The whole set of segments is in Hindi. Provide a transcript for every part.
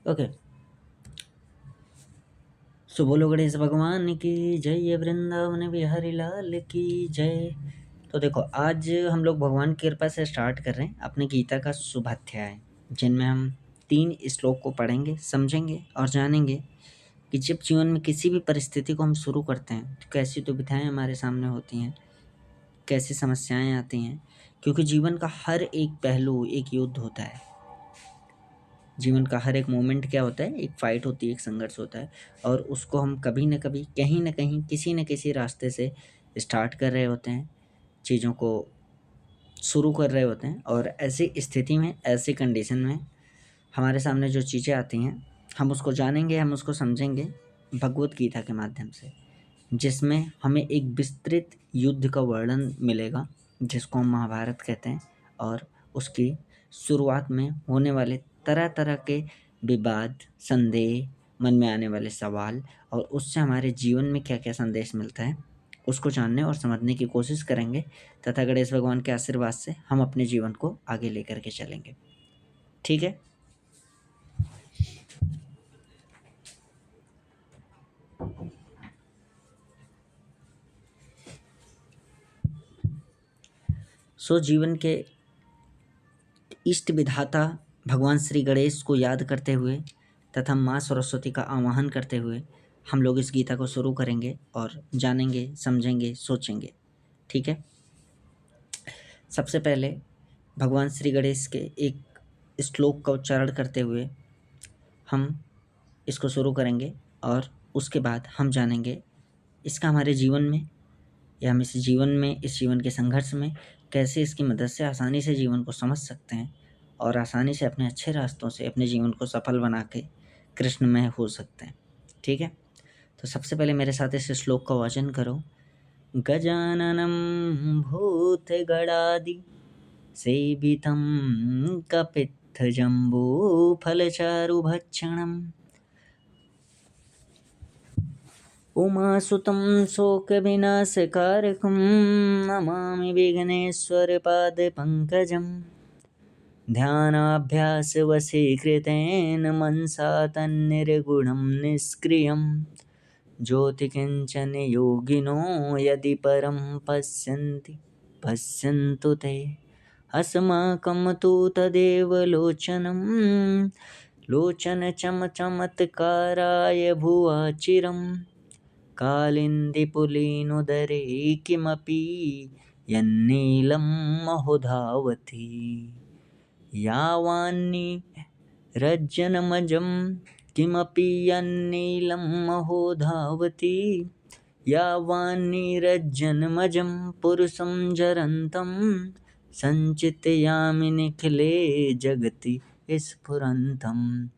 ओके। सो बोलो गणेश भगवान की जय, वृंदावन बिहारी लाल की जय। तो देखो, आज हम लोग भगवान की कृपा से स्टार्ट कर रहे हैं अपने गीता का शुभाध्याय, जिनमें हम 3 श्लोक को पढ़ेंगे, समझेंगे और जानेंगे कि जब जीवन में किसी भी परिस्थिति को हम शुरू करते हैं तो कैसी दुविधाएं हमारे सामने होती हैं, कैसी समस्याएं आती हैं। क्योंकि जीवन का हर एक पहलू एक युद्ध होता है। जीवन का हर एक मोमेंट क्या होता है, एक फाइट होती है, एक संघर्ष होता है। और उसको हम कभी न कभी, कहीं न कहीं, किसी न किसी रास्ते से स्टार्ट कर रहे होते हैं, चीज़ों को शुरू कर रहे होते हैं। और ऐसी स्थिति में, ऐसी कंडीशन में हमारे सामने जो चीज़ें आती हैं, हम उसको जानेंगे, हम उसको समझेंगे भगवत गीता के माध्यम से, जिसमें हमें एक विस्तृत युद्ध का वर्णन मिलेगा, जिसको हम महाभारत कहते हैं। और उसकी शुरुआत में होने वाले तरह तरह के विवाद, संदेह, मन में आने वाले सवाल, और उससे हमारे जीवन में क्या क्या संदेश मिलता है, उसको जानने और समझने की कोशिश करेंगे। तथा गणेश भगवान के आशीर्वाद से हम अपने जीवन को आगे लेकर के चलेंगे। ठीक है। जीवन के इष्ट विधाता भगवान श्री गणेश को याद करते हुए तथा माँ सरस्वती का आवाहन करते हुए हम लोग इस गीता को शुरू करेंगे और जानेंगे, समझेंगे, सोचेंगे। ठीक है। सबसे पहले भगवान श्री गणेश के एक श्लोक का उच्चारण करते हुए हम इसको शुरू करेंगे, और उसके बाद हम जानेंगे इसका हमारे जीवन में, या हम इस जीवन के संघर्ष में कैसे इसकी मदद से आसानी से जीवन को समझ सकते हैं और आसानी से अपने अच्छे रास्तों से अपने जीवन को सफल बना के कृष्णमय हो सकते हैं। ठीक है। तो सबसे पहले मेरे साथ इस श्लोक का वाचन करो। गजाननं भूतगणादि सेवितं कपित्थजम्बूफलचारुभक्षणम् उमासुतं शोकविनाशकारकं नमामि विघ्नेश्वरपादपङ्कजम्। ध्यानाभ्यासवशीकृतेन मनसा तन्निर्गुणं निष्क्रियं ज्योतिकिञ्चन योगिनो यदि परं पश्यन्तु ते। अस्माकं तु तदेव लोचनचमत्काराय भुवा चिरम् कालिन्दीपुलिनुदरे किमपि यन्नीलं महोधावति यावान्निरज्जनमजं किमपि यन्नीलं महोधावति यावान्निरज्जनमजं पुरुषं जरन्तं सञ्चितयामि निखिले जगति स्फुरन्तम्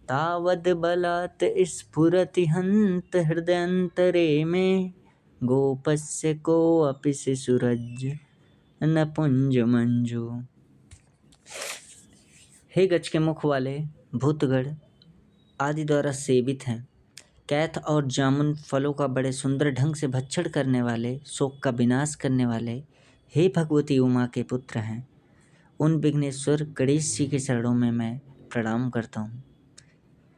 तावद् बलात् स्फुरति हन्त हृदयन्तरे मे गोपस्य कोऽपि शिशुरज्जनपुञ्जमञ्जु। हे गज के मुख वाले भूतगण आदि द्वारा सेवित हैं, कैथ और जामुन फलों का बड़े सुंदर ढंग से भक्षण करने वाले, शोक का विनाश करने वाले, हे भगवती उमा के पुत्र हैं, उन विघ्नेश्वर गणेश जी के चरणों में मैं प्रणाम करता हूँ।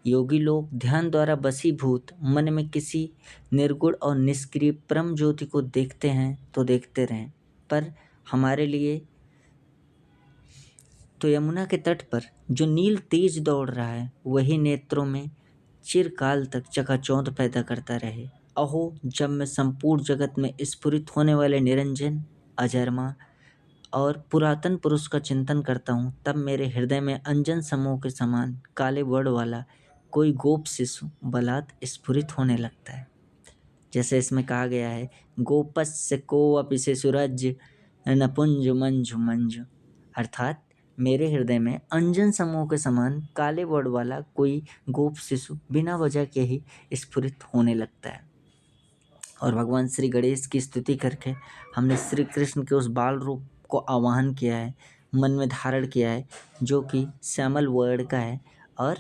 योगी लोग ध्यान द्वारा बसीभूत मन में किसी निर्गुण और निष्क्रिय परम ज्योति को देखते हैं तो देखते रहें, पर हमारे लिए तो यमुना के तट पर जो नील तेज दौड़ रहा है वही नेत्रों में चिरकाल तक चकाचौंध पैदा करता रहे। अहो, जब मैं संपूर्ण जगत में स्फुरित होने वाले निरंजन, अजरमा और पुरातन पुरुष का चिंतन करता हूँ, तब मेरे हृदय में अंजन समूह के समान काले वर्ण वाला कोई गोप शिशु बलात् स्फुरित होने लगता है। जैसे इसमें कहा गया है, गोपस्य कोऽपि शिशुरज्ज नपुंज मंजु मंजु, अर्थात मेरे हृदय में अंजन समूह के समान काले वर्ण वाला कोई गोप शिशु बिना वजह के ही स्फुरित होने लगता है। और भगवान श्री गणेश की स्तुति करके हमने श्री कृष्ण के उस बाल रूप को आवाहन किया है, मन में धारण किया है, जो कि श्यामल वर्ण का है और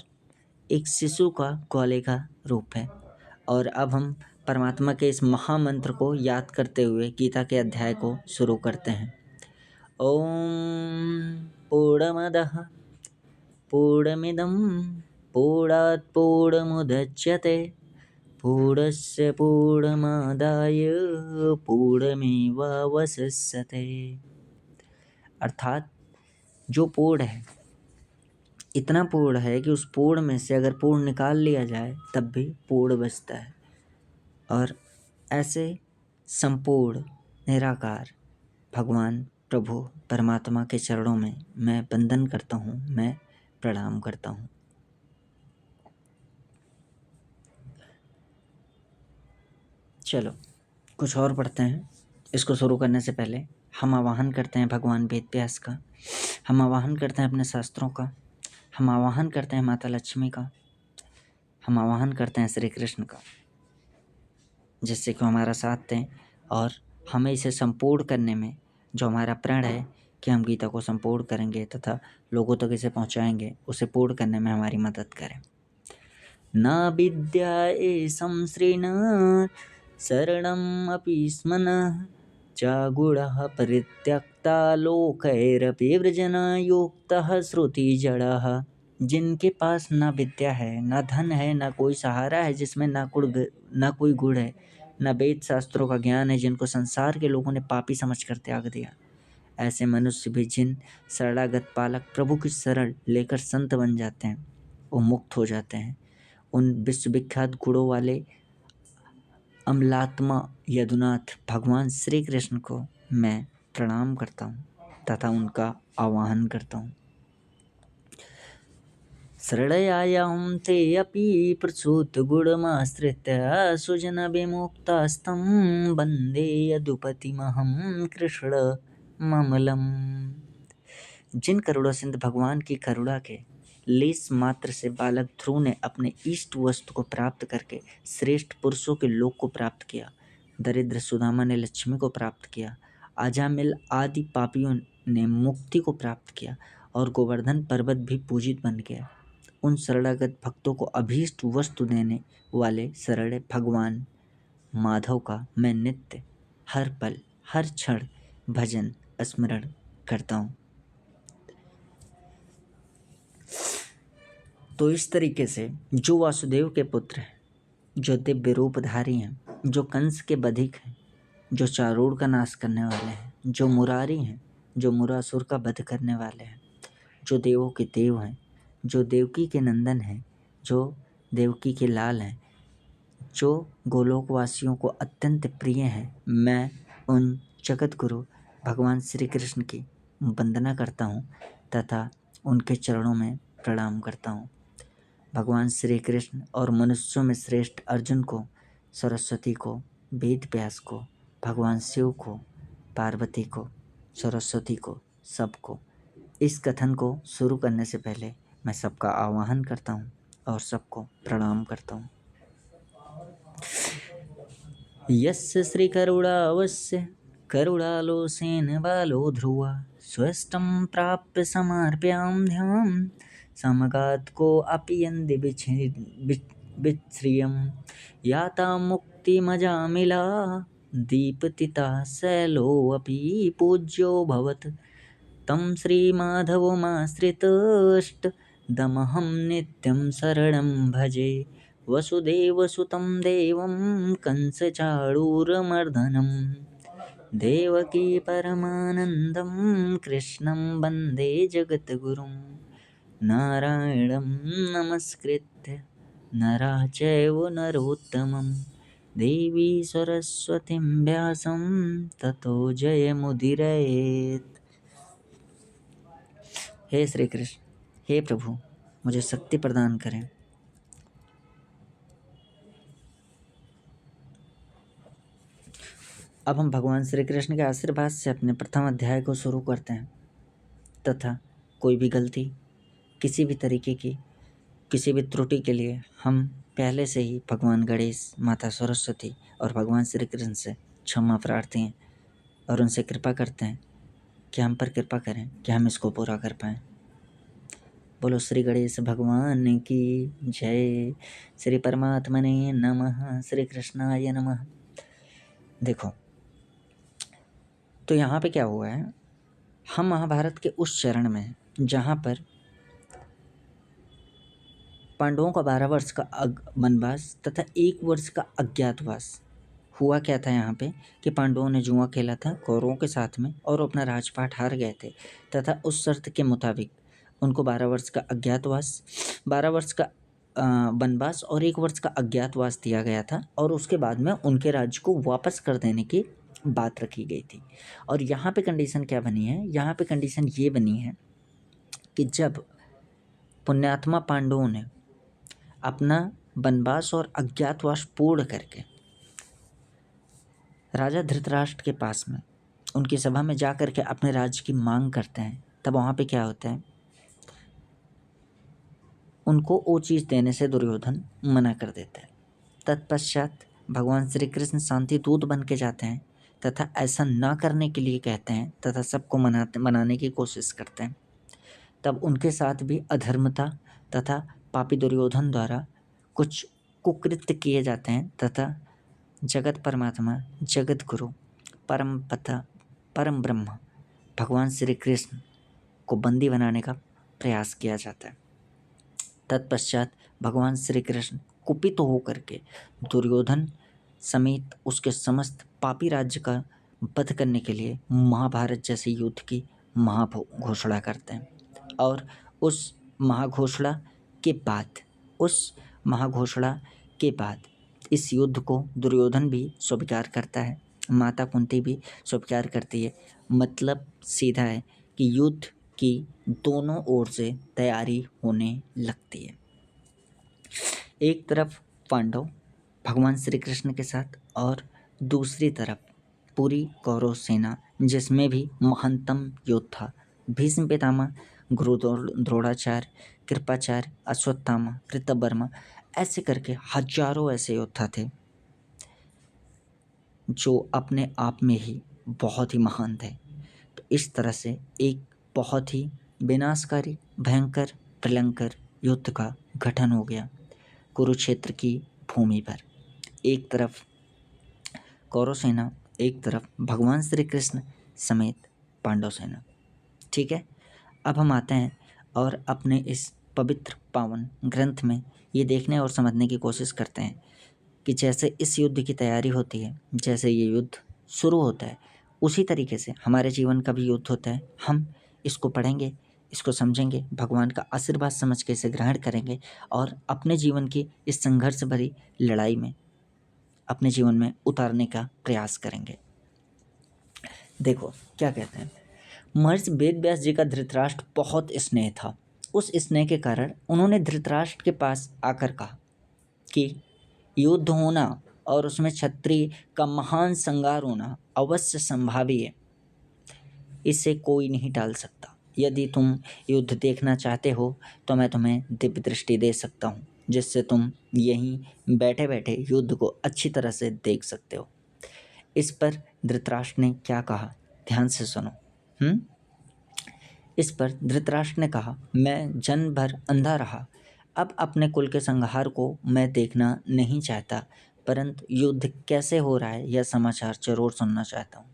एक शिशु का ग्वाले का रूप है। और अब हम परमात्मा के इस महामंत्र को याद करते हुए गीता के अध्याय को शुरू करते हैं। ओम पूर्णमदः पूर्णमिदं पूर्णात् पूर्णमुदच्यते पूर्णस्य पूर्णमादाय पूर्णमेवावशिष्यते। अर्थात जो पूर्ण है इतना पूर्ण है कि उस पूर्ण में से अगर पूर्ण निकाल लिया जाए तब भी पूर्ण बचता है। और ऐसे संपूर्ण निराकार भगवान प्रभु परमात्मा के चरणों में मैं वंदन करता हूँ, मैं प्रणाम करता हूँ। चलो कुछ और पढ़ते हैं। इसको शुरू करने से पहले हम आवाहन करते हैं भगवान वेद व्यास का, हम आवाहन करते हैं अपने शास्त्रों का, हम आवाहन करते हैं माता लक्ष्मी का, हम आवाहन करते हैं श्री कृष्ण का, जिससे कि हमारा साथ दें और हमें इसे संपूर्ण करने में जो हमारा प्रण है कि हम गीता को संपूर्ण करेंगे तथा लोगों तक इसे पहुंचाएंगे, उसे पूर्ण करने में हमारी मदद करें। न विद्याये संश्रिण शरणम् अपि स्मनः चागुणः परित्यक्ता लोकैरपि वृजनयुक्तः श्रुतिजडः। जिनके पास ना विद्या है, ना धन है, ना कोई सहारा है, जिसमें ना कोई गुण है, ना वेद शास्त्रों का ज्ञान है, जिनको संसार के लोगों ने पापी समझ कर त्याग दिया, ऐसे मनुष्य भी जिन शरणागत पालक प्रभु की शरण लेकर संत बन जाते हैं, वो मुक्त हो जाते हैं। उन विश्वविख्यात गुणों वाले अमलात्मा यदुनाथ भगवान श्री कृष्ण को मैं प्रणाम करता हूँ तथा उनका आवाहन करता हूँ। शरणयायां ते अपि प्रसूत गुणमाश्रित्य सुजन विमुक्तास्तं वन्दे यदुपतिमहं कृष्ण ममलम्। जिन करुणा सिंध भगवान की करुणा के लेस मात्र से बालक ध्रुव ने अपने इष्ट वस्तु को प्राप्त करके श्रेष्ठ पुरुषों के लोक को प्राप्त किया, दरिद्र सुदामा ने लक्ष्मी को प्राप्त किया, अजामिल आदि पापियों ने मुक्ति को प्राप्त किया और गोवर्धन पर्वत भी पूजित बन गया, उन शरणागत भक्तों को अभीष्ट वस्तु देने वाले शरणे भगवान माधव का मैं नित्य हर पल हर क्षण भजन स्मरण करता हूँ। तो इस तरीके से जो वासुदेव के पुत्र हैं, जो दिव्य रूपधारी हैं, जो कंस के बधिक हैं, जो चारूण का नाश करने वाले हैं, जो मुरारी हैं, जो मुरासुर का वध करने वाले हैं, जो देवों के देव हैं, जो देवकी के नंदन हैं, जो देवकी के लाल हैं, जो गोलोकवासियों को अत्यंत प्रिय हैं, मैं उन जगत गुरु भगवान श्री कृष्ण की वंदना करता हूँ तथा उनके चरणों में प्रणाम करता हूँ। भगवान श्री कृष्ण और मनुष्यों में श्रेष्ठ अर्जुन को, सरस्वती को, वेद व्यास को, भगवान शिव को, पार्वती को, सरस्वती को, सबको इस कथन को शुरू करने से पहले मैं सबका आवाहन करता हूँ और सबको प्रणाम करता हूँ। यस्य श्रीकरुणावस्य करुणालोसेन बालो ध्रुवा स्वस्थं प्राप्य समार्प्यां ध्यां समगात् को अपि यन्ति विच्छ्रियं याता मुक्तिमजामिला दीपतिता शैलोऽपि पूज्यो भवत् तं श्रीमाधवमाश्रितोऽष्टदमहं नित्यं शरणं भजे वसुदेवसुतं देवं कंसचाणूरमर्दनं देवकी परमानन्दं कृष्णं वन्दे जगद्गुरुं नारायणं नमस्कृत्य नरः चैव नरोत्तमं देवी सरस्वतीं व्यासं ततो जयमुदीरयेत्। हे श्री कृष्ण, हे प्रभु, मुझे शक्ति प्रदान करें। अब हम भगवान श्री कृष्ण के आशीर्वाद से अपने प्रथम अध्याय को शुरू करते हैं तथा कोई भी गलती, किसी भी तरीके की, किसी भी त्रुटि के लिए हम पहले से ही भगवान गणेश, माता सरस्वती और भगवान श्री कृष्ण से क्षमा प्रार्थी हैं और उनसे कृपा करते हैं कि हम पर कृपा करें कि हम इसको पूरा कर पाएँ। बोलो श्री गणेश भगवान की जय। श्री परमात्मने नमः। श्री कृष्णाय नमः। देखो, तो यहाँ पे क्या हुआ है, हम महाभारत के उस चरण में जहाँ पर पांडवों का 12 वर्ष का वनवास तथा 1 वर्ष का अज्ञातवास। हुआ क्या था यहाँ पे कि पांडवों ने जुआ खेला था कौरवों के साथ में और अपना राजपाट हार गए थे तथा उस शर्त के मुताबिक उनको 12 वर्ष का अज्ञातवास, 12 वर्ष का वनवास और 1 वर्ष का अज्ञातवास दिया गया था और उसके बाद में उनके राज्य को वापस कर देने की बात रखी गई थी। और यहाँ पे कंडीशन क्या बनी है, यहाँ पे कंडीशन ये बनी है कि जब पुण्यात्मा पांडवों ने अपना वनवास और अज्ञातवास पूर्ण करके राजा धृतराष्ट्र के पास में उनकी सभा में जा कर के अपने राज्य की मांग करते हैं, तब वहाँ पे क्या होता है, उनको वो चीज़ देने से दुर्योधन मना कर देता है। तत्पश्चात भगवान श्री कृष्ण शांति दूत बन के जाते हैं तथा ऐसा ना करने के लिए कहते हैं तथा सबको मनाने की कोशिश करते हैं। तब उनके साथ भी अधर्मता तथा पापी दुर्योधन द्वारा कुछ कुकृत्य किए जाते हैं तथा जगत परमात्मा, जगत गुरु, परम पिता, परम ब्रह्म भगवान श्री कृष्ण को बंदी बनाने का प्रयास किया जाता है। तत्पश्चात भगवान श्री कृष्ण कुपित होकर के दुर्योधन समेत उसके समस्त पापी राज्य का वध करने के लिए महाभारत जैसे युद्ध की महाघोषणा करते हैं। और उस महाघोषणा के बाद इस युद्ध को दुर्योधन भी स्वीकार करता है, माता कुंती भी स्वीकार करती है। मतलब सीधा है कि युद्ध की दोनों ओर से तैयारी होने लगती है। एक तरफ पांडव भगवान श्री कृष्ण के साथ और दूसरी तरफ पूरी कौरव सेना, जिसमें भी महानतम योद्धा भीष्म पितामह, गुरु द्रोणाचार्य, कृपाचार्य, अश्वत्थामा, कृतवर्मा, ऐसे करके हजारों ऐसे योद्धा थे जो अपने आप में ही बहुत ही महान थे। तो इस तरह से एक बहुत ही विनाशकारी, भयंकर, प्रलंकर युद्ध का गठन हो गया कुरुक्षेत्र की भूमि पर। एक तरफ कौरव सेना, एक तरफ भगवान श्री कृष्ण समेत पांडव सेना। ठीक है, अब हम आते हैं और अपने इस पवित्र पावन ग्रंथ में ये देखने और समझने की कोशिश करते हैं कि जैसे इस युद्ध की तैयारी होती है, जैसे ये युद्ध शुरू होता है, उसी तरीके से हमारे जीवन का भी युद्ध होता है। हम इसको पढ़ेंगे, इसको समझेंगे, भगवान का आशीर्वाद समझ के इसे ग्रहण करेंगे और अपने जीवन की इस संघर्ष भरी लड़ाई में अपने जीवन में उतारने का प्रयास करेंगे। देखो क्या कहते हैं, महर्षि वेद व्यास जी का धृतराष्ट्र बहुत स्नेह था। उस स्नेह के कारण उन्होंने धृतराष्ट्र के पास आकर कहा कि युद्ध होना और उसमें क्षत्रिय का महान संहार होना अवश्य संभावी है, इसे कोई नहीं टाल सकता। यदि तुम युद्ध देखना चाहते हो तो मैं तुम्हें दिव्य दृष्टि दे सकता हूँ, जिससे तुम यहीं बैठे बैठे युद्ध को अच्छी तरह से देख सकते हो। इस पर धृतराष्ट्र ने क्या कहा, ध्यान से सुनो। इस पर धृतराष्ट्र ने कहा, मैं जन्म भर अंधा रहा, अब अपने कुल के संहार को मैं देखना नहीं चाहता, परंतु युद्ध कैसे हो रहा है यह समाचार जरूर सुनना चाहता हूँ।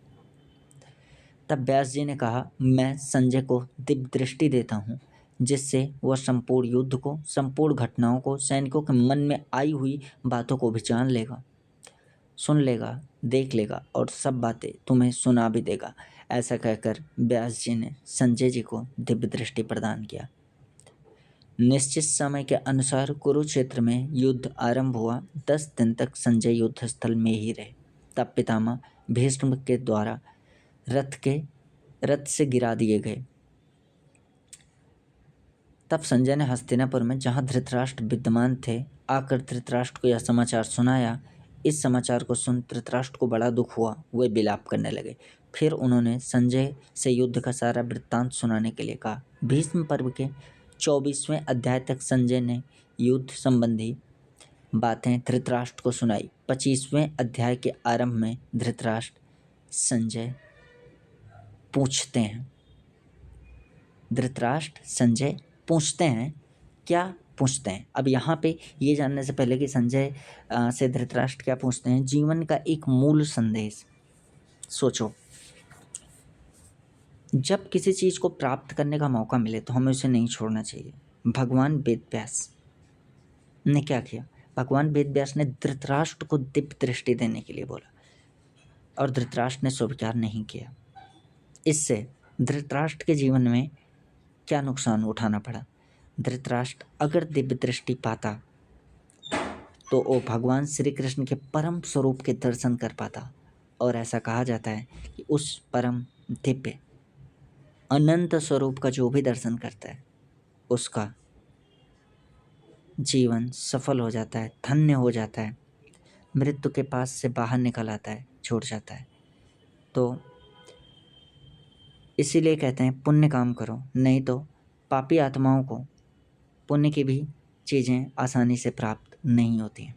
तब व्यास जी ने कहा, मैं संजय को दिव्य दृष्टि देता हूँ, जिससे वह संपूर्ण युद्ध को, संपूर्ण घटनाओं को, सैनिकों के मन में आई हुई बातों को भी जान लेगा, सुन लेगा, देख लेगा और सब बातें तुम्हें सुना भी देगा। ऐसा कहकर व्यास जी ने संजय जी को दिव्य दृष्टि प्रदान किया। निश्चित समय के अनुसार कुरुक्षेत्र में युद्ध आरंभ हुआ। 10 दिन तक संजय युद्ध स्थल में ही रहे। तब पितामह भीष्म के द्वारा रथ से गिरा दिए गए। तब संजय ने हस्तिनापुर में, जहाँ धृतराष्ट्र विद्यमान थे, आकर धृतराष्ट्र को यह समाचार सुनाया। इस समाचार को सुन धृतराष्ट्र को बड़ा दुख हुआ, वे विलाप करने लगे। फिर उन्होंने संजय से युद्ध का सारा वृत्तांत सुनाने के लिए कहा। भीष्म पर्व के 24वें अध्याय तक संजय ने युद्ध संबंधी बातें धृतराष्ट्र को सुनाई। 25वें अध्याय के आरंभ में धृतराष्ट्र संजय पूछते हैं, क्या पूछते हैं। अब यहाँ पे ये जानने से पहले कि संजय से धृतराष्ट्र क्या पूछते हैं, जीवन का एक मूल संदेश सोचो। जब किसी चीज़ को प्राप्त करने का मौका मिले तो हमें उसे नहीं छोड़ना चाहिए। भगवान वेद व्यास ने क्या किया, भगवान वेद व्यास ने धृतराष्ट्र को दिव्य दृष्टि देने के लिए बोला और धृतराष्ट्र ने स्वीकार नहीं किया। इससे धृतराष्ट्र के जीवन में क्या नुकसान उठाना पड़ा। धृतराष्ट्र अगर दिव्य दृष्टि पाता तो वो भगवान श्री कृष्ण के परम स्वरूप के दर्शन कर पाता, और ऐसा कहा जाता है कि उस परम दिव्य अनंत स्वरूप का जो भी दर्शन करता है उसका जीवन सफल हो जाता है, धन्य हो जाता है, मृत्यु के पास से बाहर निकल आता है, छूट जाता है। तो इसीलिए कहते हैं पुण्य काम करो, नहीं तो पापी आत्माओं को पुण्य की भी चीज़ें आसानी से प्राप्त नहीं होती हैं।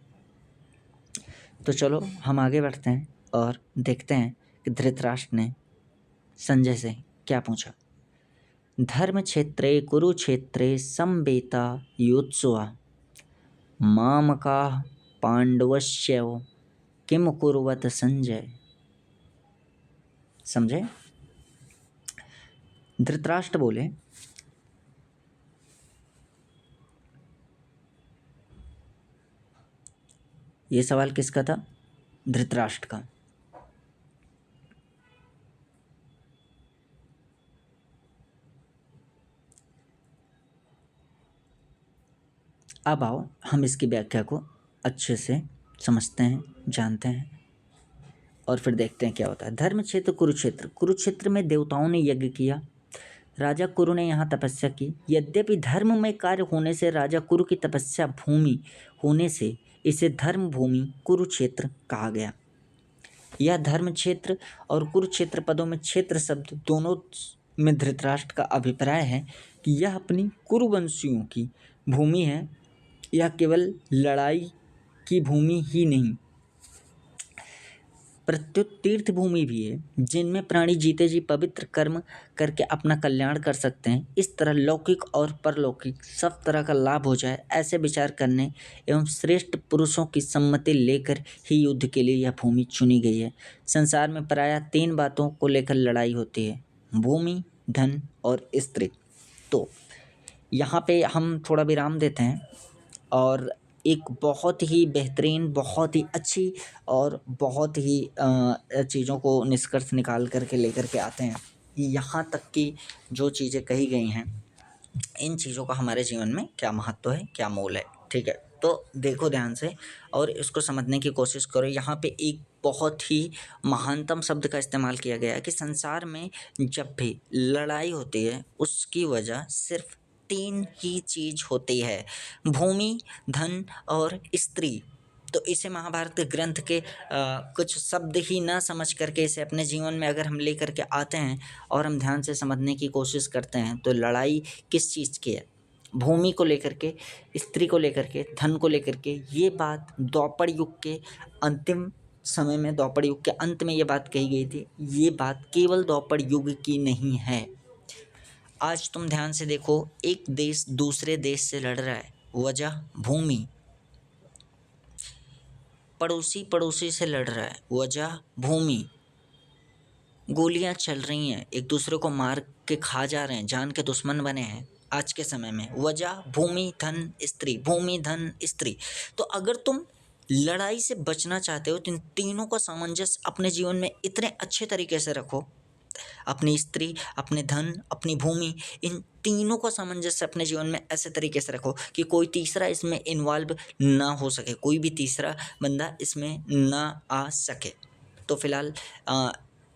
तो चलो हम आगे बढ़ते हैं और देखते हैं कि धृतराष्ट्र ने संजय से क्या पूछा। धर्म क्षेत्रे कुरुक्षेत्रे समवेता योत्सुआ मामका पांडवश्यव किम कुर्वत संजय। समझे? धृतराष्ट्र बोले, ये सवाल किसका था? धृतराष्ट्र का। अब आओ हम इसकी व्याख्या को अच्छे से समझते हैं, जानते हैं और फिर देखते हैं क्या होता है। धर्म क्षेत्र कुरुक्षेत्र, कुरुक्षेत्र में देवताओं ने यज्ञ किया, राजा कुरु ने यहाँ तपस्या की। यद्यपि धर्म में कार्य होने से राजा कुरु की तपस्या भूमि होने से इसे धर्म भूमि कुरुक्षेत्र कहा गया। यह धर्म क्षेत्र और कुरुक्षेत्र पदों में क्षेत्र शब्द दोनों में धृतराष्ट्र का अभिप्राय है कि यह अपनी कुरुवंशियों की भूमि है। यह केवल लड़ाई की भूमि ही नहीं, प्रत्युत तीर्थ भूमि भी है, जिनमें प्राणी जीते जी पवित्र कर्म करके अपना कल्याण कर सकते हैं। इस तरह लौकिक और परलौकिक सब तरह का लाभ हो जाए, ऐसे विचार करने एवं श्रेष्ठ पुरुषों की सम्मति लेकर ही युद्ध के लिए यह भूमि चुनी गई है। संसार में प्रायः 3 बातों को लेकर लड़ाई होती है, भूमि, धन और स्त्री। तो यहाँ पे हम थोड़ा विराम देते हैं और एक बहुत ही बेहतरीन, बहुत ही अच्छी और बहुत ही चीज़ों को निष्कर्ष निकाल करके लेकर के आते हैं। यहाँ तक की जो चीज़ें कही गई हैं, इन चीज़ों का हमारे जीवन में क्या महत्व है, क्या मोल है। ठीक है, तो देखो ध्यान से और इसको समझने की कोशिश करो। यहाँ पे एक बहुत ही महानतम शब्द का इस्तेमाल किया गया है कि संसार में जब भी लड़ाई होती है उसकी वजह सिर्फ 3 ही चीज़ होती है, भूमि, धन और स्त्री। तो इसे महाभारत के ग्रंथ के कुछ शब्द ही ना समझ करके इसे अपने जीवन में अगर हम ले करके आते हैं और हम ध्यान से समझने की कोशिश करते हैं तो लड़ाई किस चीज़ की है, भूमि को लेकर के, स्त्री को लेकर के, धन को लेकर के। ये बात द्वापर युग के अंतिम समय में, द्वापर युग के अंत में ये बात कही गई थी। ये बात केवल द्वापर युग की नहीं है। आज तुम ध्यान से देखो, एक देश दूसरे देश से लड़ रहा है, वजह भूमि। पड़ोसी पड़ोसी से लड़ रहा है, वजह भूमि। गोलियां चल रही हैं, एक दूसरे को मार के खा जा रहे हैं, जान के दुश्मन बने हैं आज के समय में, वजह भूमि, धन, स्त्री। भूमि, धन, स्त्री। तो अगर तुम लड़ाई से बचना चाहते हो तो इन तीनों का सामंजस्य अपने जीवन में इतने अच्छे तरीके से रखो, अपनी स्त्री, अपने धन, अपनी भूमि, इन तीनों का सामंजस्य अपने जीवन में ऐसे तरीके से रखो कि कोई तीसरा इसमें इन्वॉल्व ना हो सके, कोई भी तीसरा बंदा इसमें ना आ सके। तो फिलहाल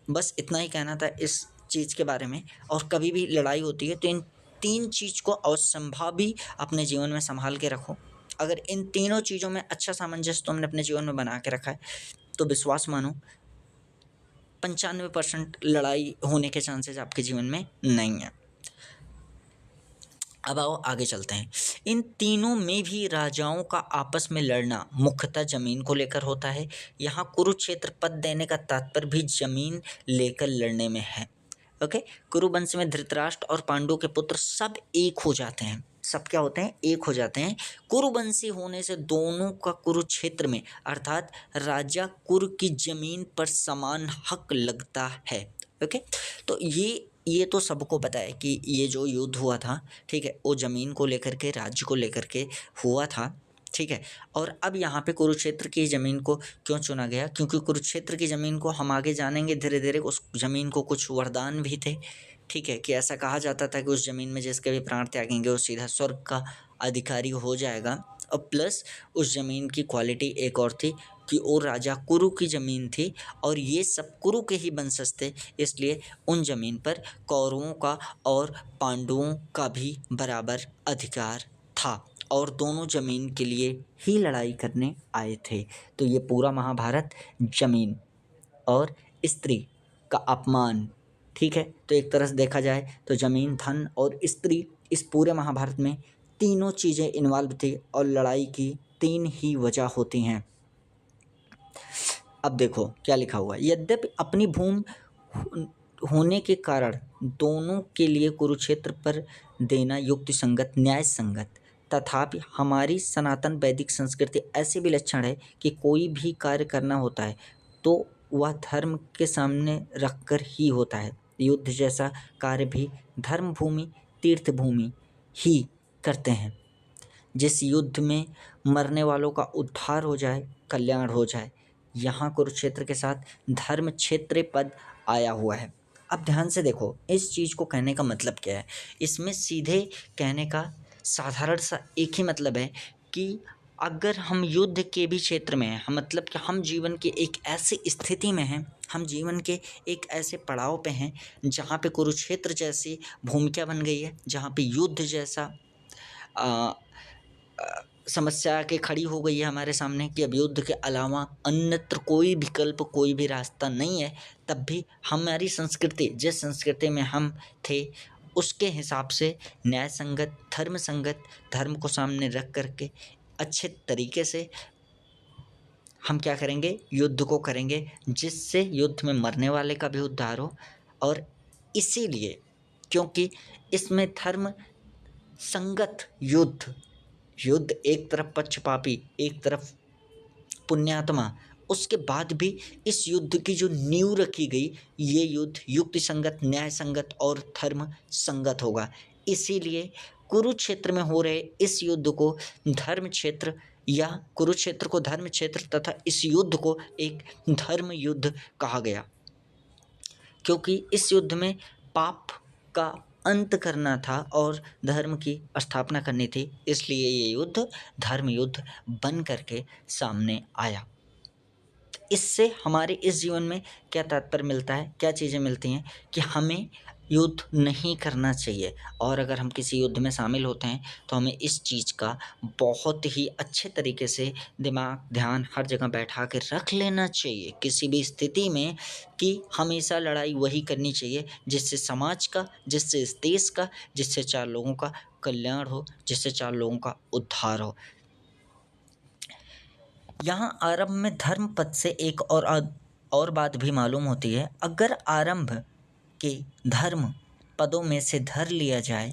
बस इतना ही कहना था इस चीज़ के बारे में। और कभी भी लड़ाई होती है तो इन 3 चीज़ को असंभावी अपने जीवन में संभाल के रखो। अगर इन तीनों चीज़ों में अच्छा सामंजस्य तुमने अपने जीवन में बना के रखा है तो विश्वास मानो 95% लड़ाई होने के चांसेस आपके जीवन में नहीं है। अब आओ आगे चलते हैं। इन तीनों में भी राजाओं का आपस में लड़ना मुख्यतः जमीन को लेकर होता है। यहाँ कुरुक्षेत्र पद देने का तात्पर्य भी जमीन लेकर लड़ने में है। ओके, कुरुवंश में धृतराष्ट्र और पांडु के पुत्र सब एक हो जाते हैं। सब क्या होते हैं? एक हो जाते हैं। कुरुवंशी होने से दोनों का कुरुक्षेत्र में अर्थात राजा कुरु की जमीन पर समान हक लगता है। ओके, तो ये तो सबको पता है कि ये जो युद्ध हुआ था, ठीक है, वो ज़मीन को लेकर के, राज्य को लेकर के हुआ था। ठीक है। और अब यहाँ पे कुरुक्षेत्र की ज़मीन को क्यों चुना गया, क्योंकि कुरुक्षेत्र की ज़मीन को हम आगे जानेंगे धीरे धीरे, उस ज़मीन को कुछ वरदान भी थे। ठीक है, कि ऐसा कहा जाता था कि उस ज़मीन में जिसके भी प्राण त्यागेंगे वो सीधा स्वर्ग का अधिकारी हो जाएगा। और प्लस उस ज़मीन की क्वालिटी एक और थी कि वो राजा कुरु की ज़मीन थी और ये सब कुरु के ही वंशज थे, इसलिए उन ज़मीन पर कौरवों का और पांडवों का भी बराबर अधिकार था और दोनों ज़मीन के लिए ही लड़ाई करने आए थे। तो ये पूरा महाभारत ज़मीन और स्त्री का अपमान, ठीक है। तो एक तरह से देखा जाए तो ज़मीन, धन और स्त्री, इस पूरे महाभारत में तीनों चीज़ें इन्वॉल्व थी और लड़ाई की तीन ही वजह होती हैं। अब देखो क्या लिखा हुआ है, यद्यपि अपनी भूमि होने के कारण दोनों के लिए कुरुक्षेत्र पर देना युक्ति संगत, न्याय संगत, तथापि हमारी सनातन वैदिक संस्कृति ऐसी विलक्षण है कि कोई भी कार्य करना होता है तो वह धर्म के सामने रखकर ही होता है। युद्ध जैसा कार्य भी धर्म भूमि, तीर्थ भूमि ही करते हैं। जिस युद्ध में मरने वालों का उद्धार हो जाए, कल्याण हो जाए। यहाँ कुरुक्षेत्र के साथ धर्म क्षेत्र पद आया हुआ है। अब ध्यान से देखो इस चीज़ को कहने का मतलब क्या है। इसमें सीधे कहने का साधारण सा एक ही मतलब है कि अगर हम युद्ध के भी क्षेत्र में हैं, हम मतलब कि हम जीवन के एक ऐसी स्थिति में हैं, हम जीवन के एक ऐसे पड़ाव पे हैं जहाँ पे कुरुक्षेत्र जैसी भूमिका बन गई है, जहाँ पे युद्ध जैसा समस्या के खड़ी हो गई है हमारे सामने कि अब युद्ध के अलावा अन्यत्र कोई विकल्प, कोई भी रास्ता नहीं है। तब भी हमारी संस्कृति, जिस संस्कृति में हम थे उसके हिसाब से न्याय संगत, धर्म संगत, धर्म को सामने रख करके अच्छे तरीके से हम क्या करेंगे, युद्ध को करेंगे जिससे युद्ध में मरने वाले का भी उद्धार हो। और इसीलिए क्योंकि इसमें धर्म संगत युद्ध, युद्ध एक तरफ पक्षपाती, एक तरफ पुण्यात्मा, उसके बाद भी इस युद्ध की जो नींव रखी गई, ये युद्ध युक्ति संगत, न्याय संगत और धर्म संगत होगा। इसीलिए कुरुक्षेत्र में हो रहे इस युद्ध को धर्म क्षेत्र, या कुरुक्षेत्र को धर्म क्षेत्र तथा इस युद्ध को एक धर्म युद्ध कहा गया, क्योंकि इस युद्ध में पाप का अंत करना था और धर्म की स्थापना करनी थी। इसलिए ये युद्ध धर्म युद्ध बन करके सामने आया। इससे हमारे इस जीवन में क्या तात्पर्य मिलता है, क्या चीज़ें मिलती हैं कि हमें युद्ध नहीं करना चाहिए। और अगर हम किसी युद्ध में शामिल होते हैं तो हमें इस चीज़ का बहुत ही अच्छे तरीके से दिमाग, ध्यान हर जगह बैठा के रख लेना चाहिए किसी भी स्थिति में, कि हमेशा लड़ाई वही करनी चाहिए जिससे समाज का, जिससे इस देश का, जिससे 4 लोगों का कल्याण हो, जिससे 4 लोगों का उद्धार हो। यहाँ आरंभ में धर्म पद से एक और बात भी मालूम होती है। अगर आरंभ के धर्म पदों में से धर लिया जाए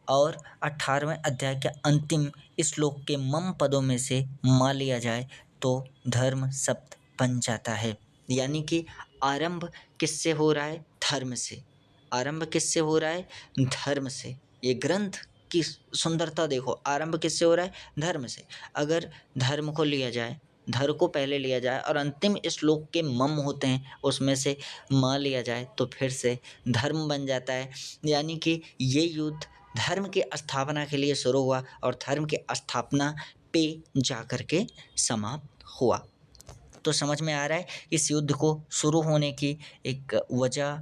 और 18वें अध्याय के अंतिम श्लोक के मम पदों में से मा लिया जाए तो धर्म शब्द बन जाता है। यानी कि आरंभ किससे हो रहा है, धर्म से। आरंभ किससे हो रहा है, धर्म से। ये ग्रंथ की सुंदरता देखो, आरंभ किससे हो रहा है, धर्म से। अगर धर्म को लिया जाए, धर को पहले लिया जाए और अंतिम श्लोक के मम होते हैं उसमें से म लिया जाए तो फिर से धर्म बन जाता है। यानी कि ये युद्ध धर्म की स्थापना के लिए शुरू हुआ और धर्म की स्थापना पे जा कर के समाप्त हुआ। तो समझ में आ रहा है इस युद्ध को शुरू होने की एक वजह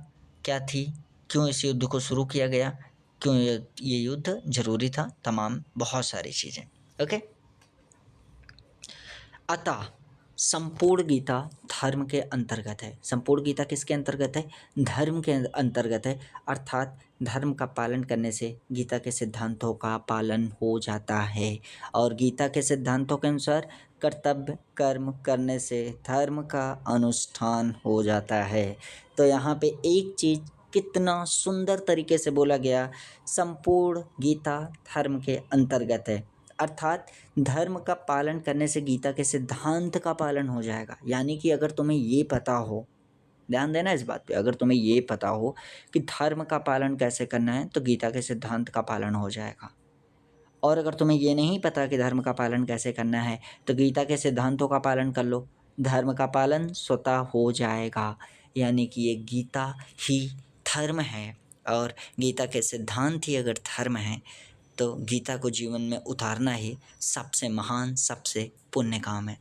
क्या थी, क्यों इस युद्ध को शुरू किया गया, क्यों ये युद्ध ज़रूरी था, तमाम बहुत सारी चीज़ें। ओके। अतः संपूर्ण गीता धर्म के अंतर्गत है। संपूर्ण गीता किसके अंतर्गत है, धर्म के अंतर्गत है। अर्थात धर्म का पालन करने से गीता के सिद्धांतों का पालन हो जाता है। और गीता के सिद्धांतों के अनुसार कर्तव्य कर्म करने से धर्म का अनुष्ठान हो जाता है। तो यहाँ पे एक चीज़ कितना सुंदर तरीके से बोला गया, संपूर्ण गीता धर्म के अंतर्गत है। अर्थात धर्म का पालन करने से गीता के सिद्धांत का पालन हो जाएगा। यानी कि अगर तुम्हें ये पता हो, ध्यान देना इस बात पे, अगर तुम्हें ये पता हो कि धर्म का पालन कैसे करना है तो गीता के सिद्धांत का पालन हो जाएगा। और अगर तुम्हें ये नहीं पता कि धर्म का पालन कैसे करना है तो गीता के सिद्धांतों का पालन कर लो, धर्म का पालन स्वतः हो जाएगा। यानी कि ये गीता ही धर्म है और गीता के सिद्धांत ही अगर धर्म है तो गीता को जीवन में उतारना ही सबसे महान, सबसे पुण्य काम है।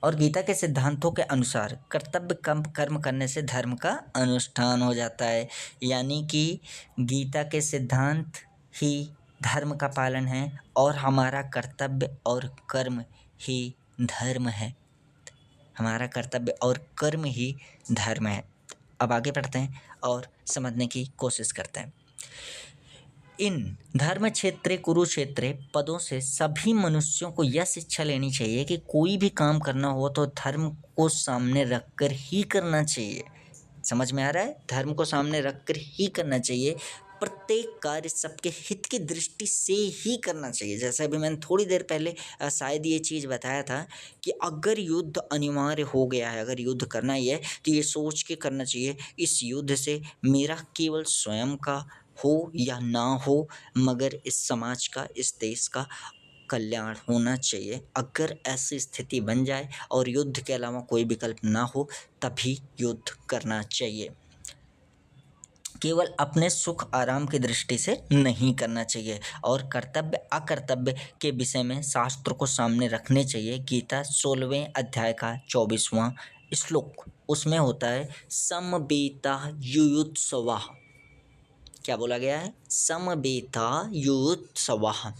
और गीता के सिद्धांतों के अनुसार कर्तव्य कम कर्म करने से धर्म का अनुष्ठान हो जाता है। यानी कि गीता के सिद्धांत ही धर्म का पालन है और हमारा कर्तव्य और कर्म ही धर्म है। हमारा कर्तव्य और कर्म ही धर्म है। अब आगे बढ़ते हैं और समझने की कोशिश करते हैं। इन धर्म क्षेत्रे कुरुक्षेत्रे पदों से सभी मनुष्यों को यह शिक्षा लेनी चाहिए कि कोई भी काम करना हो तो धर्म को सामने रखकर ही करना चाहिए। समझ में आ रहा है? धर्म को सामने रखकर ही करना चाहिए। प्रत्येक कार्य सबके हित की दृष्टि से ही करना चाहिए। जैसे अभी मैंने थोड़ी देर पहले शायद ये चीज़ बताया था कि अगर युद्ध अनिवार्य हो गया है, अगर युद्ध करना ही है तो ये सोच के करना चाहिए इस युद्ध से मेरा केवल स्वयं का हो या ना हो, मगर इस समाज का, इस देश का कल्याण होना चाहिए। अगर ऐसी स्थिति बन जाए और युद्ध के अलावा कोई विकल्प ना हो तभी युद्ध करना चाहिए। केवल अपने सुख आराम की दृष्टि से नहीं करना चाहिए। और कर्तव्य अकर्तव्य के विषय में शास्त्र को सामने रखने चाहिए। गीता 16वें अध्याय का 24वां श्लोक, उसमें होता है समवेता युयुत्सवः। क्या बोला गया है? समवेता युयुत्सवः।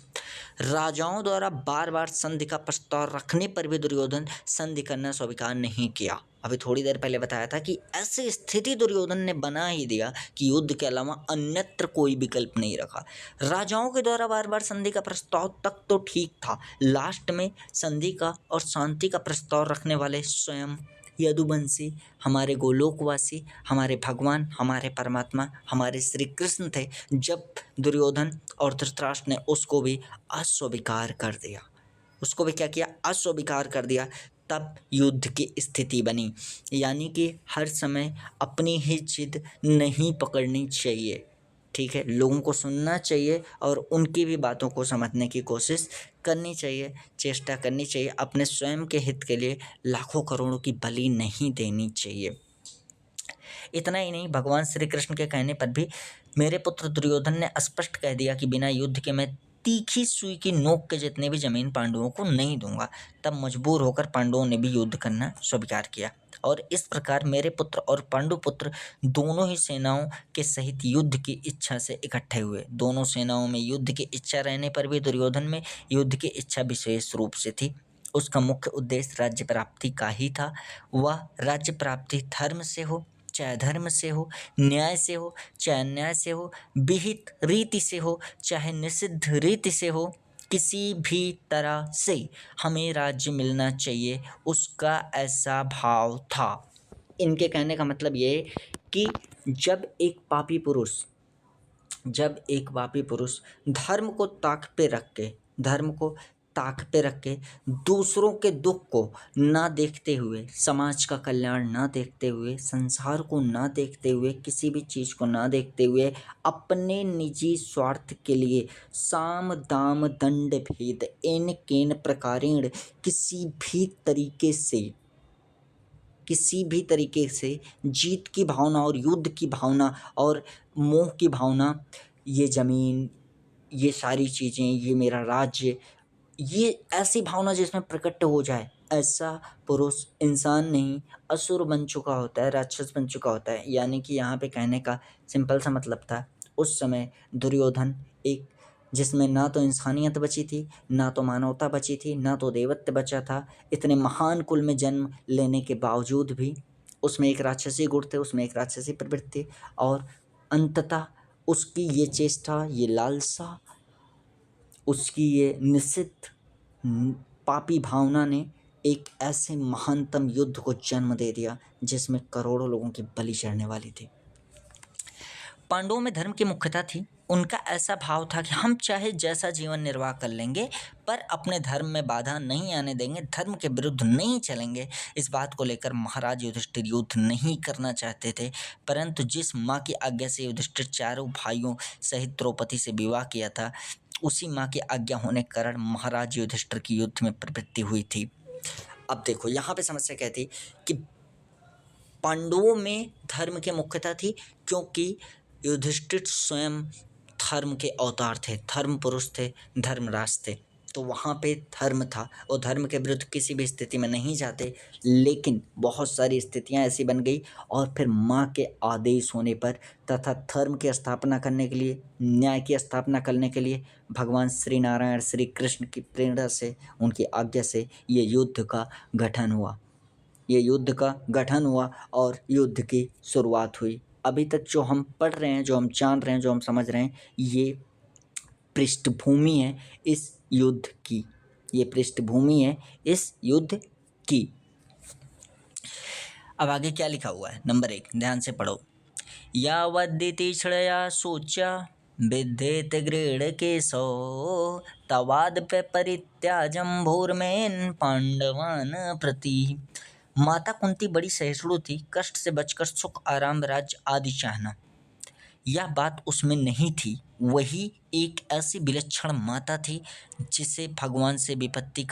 राजाओं द्वारा बार बार संधि का प्रस्ताव रखने पर भी दुर्योधन संधि करना स्वीकार नहीं किया। अभी थोड़ी देर पहले बताया था कि ऐसी स्थिति दुर्योधन ने बना ही दिया कि युद्ध के अलावा अन्यत्र कोई विकल्प नहीं रखा। राजाओं के द्वारा बार बार संधि का प्रस्ताव तक तो ठीक था, लास्ट में संधि का और शांति का प्रस्ताव रखने वाले स्वयं यदुवंशी, हमारे गोलोकवासी, हमारे भगवान, हमारे परमात्मा, हमारे श्री कृष्ण थे। जब दुर्योधन और धृतराष्ट्र ने उसको भी अस्वीकार कर दिया, उसको भी क्या किया? अस्वीकार कर दिया, तब युद्ध की स्थिति बनी। यानी कि हर समय अपनी ही जिद नहीं पकड़नी चाहिए, ठीक है? लोगों को सुनना चाहिए और उनकी भी बातों को समझने की कोशिश करनी चाहिए, चेष्टा करनी चाहिए। अपने स्वयं के हित के लिए लाखों करोड़ों की बलि नहीं देनी चाहिए। इतना ही नहीं, भगवान श्री कृष्ण के कहने पर भी मेरे पुत्र दुर्योधन ने स्पष्ट कह दिया कि बिना युद्ध के मैं तीखी सुई की नोक के जितने भी जमीन पांडवों को नहीं दूंगा। तब मजबूर होकर पांडवों ने भी युद्ध करना स्वीकार किया और इस प्रकार मेरे पुत्र और पांडुपुत्र दोनों ही सेनाओं के सहित युद्ध की इच्छा से इकट्ठे हुए। दोनों सेनाओं में युद्ध की इच्छा रहने पर भी दुर्योधन में युद्ध की इच्छा विशेष रूप से थी। उसका मुख्य उद्देश्य राज्य प्राप्ति का ही था। वह राज्य प्राप्ति धर्म से हो चाहे धर्म से हो, न्याय से हो चाहे अन्याय से हो, विहित रीति से हो चाहे निषिद्ध रीति से हो, किसी भी तरह से हमें राज्य मिलना चाहिए, उसका ऐसा भाव था। इनके कहने का मतलब ये कि जब एक पापी पुरुष धर्म को ताक पे रख के दूसरों के दुख को ना देखते हुए, समाज का कल्याण ना देखते हुए, संसार को ना देखते हुए, किसी भी चीज़ को ना देखते हुए अपने निजी स्वार्थ के लिए साम दाम दंड भेद इन केन प्रकारेण किसी भी तरीके से जीत की भावना और युद्ध की भावना और मोह की भावना, ये ज़मीन, ये सारी चीज़ें, ये मेरा राज्य, ये ऐसी भावना जिसमें प्रकट हो जाए, ऐसा पुरुष इंसान नहीं असुर बन चुका होता है, राक्षस बन चुका होता है। यानी कि यहाँ पे कहने का सिंपल सा मतलब था, उस समय दुर्योधन एक जिसमें ना तो इंसानियत बची थी, ना तो मानवता बची थी, ना तो देवत्व बचा था। इतने महान कुल में जन्म लेने के बावजूद भी उसमें एक राक्षसी गुण थे, उसमें एक राक्षसी प्रवृत्ति और अंततः उसकी ये चेष्टा, ये लालसा, उसकी ये निषिद्ध पापी भावना ने एक ऐसे महानतम युद्ध को जन्म दे दिया जिसमें करोड़ों लोगों की बलि चढ़ने वाली थी। पांडवों में धर्म की मुख्यता थी। उनका ऐसा भाव था कि हम चाहे जैसा जीवन निर्वाह कर लेंगे पर अपने धर्म में बाधा नहीं आने देंगे, धर्म के विरुद्ध नहीं चलेंगे। इस बात को लेकर महाराज युधिष्ठिर युद्ध नहीं करना चाहते थे, परंतु जिस माँ की आज्ञा से युधिष्ठिर चारों भाइयों सहित द्रौपदी से विवाह किया था, उसी माँ की आज्ञा होने के कारण महाराज युधिष्ठिर की युद्ध में प्रवृत्ति हुई थी। अब देखो यहाँ पे समस्या क्या थी कि पांडवों में धर्म की मुख्यता थी, क्योंकि युधिष्ठिर स्वयं धर्म के अवतार थे, धर्म पुरुष थे, धर्मराज थे। तो वहाँ पे धर्म था और धर्म के विरुद्ध किसी भी स्थिति में नहीं जाते। लेकिन बहुत सारी स्थितियाँ ऐसी बन गई और फिर माँ के आदेश होने पर तथा धर्म की स्थापना करने के लिए, न्याय की स्थापना करने के लिए भगवान श्री नारायण श्री कृष्ण की प्रेरणा से, उनकी आज्ञा से ये युद्ध का गठन हुआ। ये युद्ध का गठन हुआ और युद्ध की शुरुआत हुई। अभी तक जो हम पढ़ रहे हैं, जो हम जान रहे हैं, जो हम समझ रहे हैं, ये पृष्ठभूमि है इस युद्ध की। ये पृष्ठभूमि है इस युद्ध की। अब आगे क्या लिखा हुआ है? नंबर 1 ध्यान से पढ़ो। यावद्दिति श्रेया शोच्या विद्धेत गृढ़ केशो तवाद पे परित्याजम भूर्मेन पांडवान प्रति। माता कुंती बड़ी सहिष्णु थी, कष्ट से बचकर सुख आराम राज्य आदि चाहना, यह बात उसमें नहीं थी। वही एक ऐसी विलक्षण माता थी जिसे भगवान से विपत्ति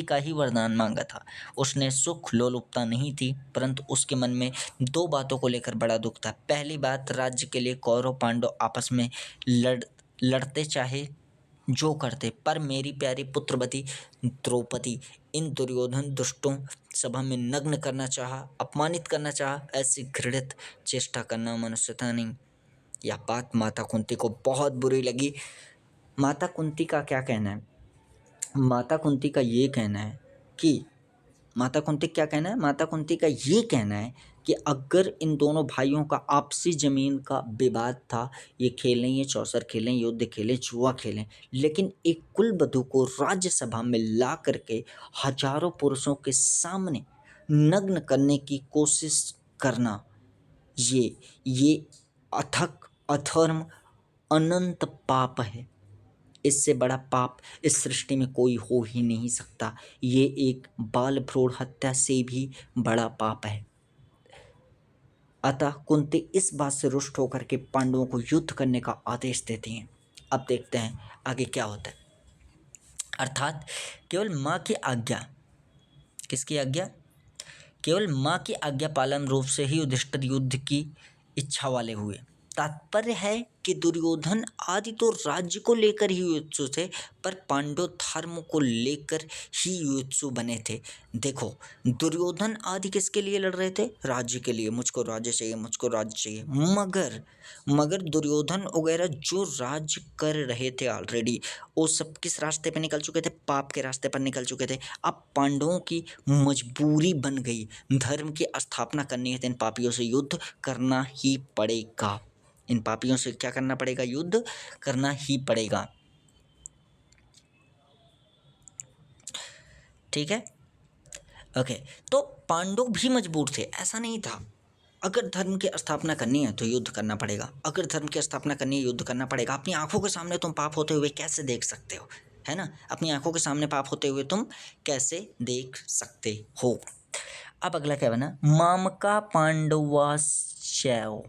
का ही वरदान मांगा था। उसने सुख लोलुपता नहीं थी, परंतु उसके मन में दो बातों को लेकर बड़ा दुख था। पहली बात, राज्य के लिए कौरव पांडव आपस में लड़ते चाहे जो करते, पर मेरी प्यारी पुत्रवती द्रौपदी इन दुर्योधन दुष्टों सभा में नग्न करना चाहा, अपमानित करना चाहा, ऐसी घृणित चेष्टा करना मनुष्यता नहीं। यह बात माता कुंती को बहुत बुरी लगी। माता कुंती का क्या कहना है? माता कुंती का ये कहना है कि माता कुंती का ये कहना है कि अगर इन दोनों भाइयों का आपसी ज़मीन का विवाद था, ये खेलें, ये चौसर खेलें, युद्ध खेलें, जुआ खेलें, लेकिन एक कुलवधू को राज्यसभा में ला करके हजारों पुरुषों के सामने नग्न करने की कोशिश करना, ये अथक अधर्म अनंत पाप है। इससे बड़ा पाप इस सृष्टि में कोई हो ही नहीं सकता। ये एक बाल भ्रूण हत्या से भी बड़ा पाप है। अतः कुंती इस बात से रुष्ट होकर के पांडवों को युद्ध करने का आदेश देती हैं। अब देखते हैं आगे क्या होता है। अर्थात केवल माँ की आज्ञा, किसकी आज्ञा? केवल माँ की आज्ञा पालन रूप से ही युधिष्ठिर युद्ध की इच्छा वाले हुए। तात्पर्य है कि दुर्योधन आदि तो राज्य को लेकर ही युत्सु थे, पर पांडव धर्म को लेकर ही युत्सु बने थे। देखो, दुर्योधन आदि किसके लिए लड़ रहे थे? राज्य के लिए, मुझको राज्य चाहिए, मुझको राज्य चाहिए। मगर दुर्योधन वगैरह जो राज्य कर रहे थे ऑलरेडी, वो सब किस रास्ते पर निकल चुके थे? पाप के रास्ते पर निकल चुके थे। अब पांडवों की मजबूरी बन गई, धर्म की स्थापना करनी है तो इन पापियों से युद्ध करना ही पड़ेगा। इन पापियों से क्या करना पड़ेगा? युद्ध करना ही पड़ेगा। ठीक है, ओके। तो पांडव भी मजबूर थे, ऐसा नहीं था। अगर धर्म की स्थापना करनी है तो युद्ध करना पड़ेगा, अगर धर्म की स्थापना करनी है युद्ध करना पड़ेगा। अपनी आंखों के सामने तुम पाप होते हुए कैसे देख सकते हो? है ना, अपनी आंखों के सामने पाप होते हुए तुम कैसे देख सकते हो? अब अगला क्या बना? मामका पांडवाश्चैव।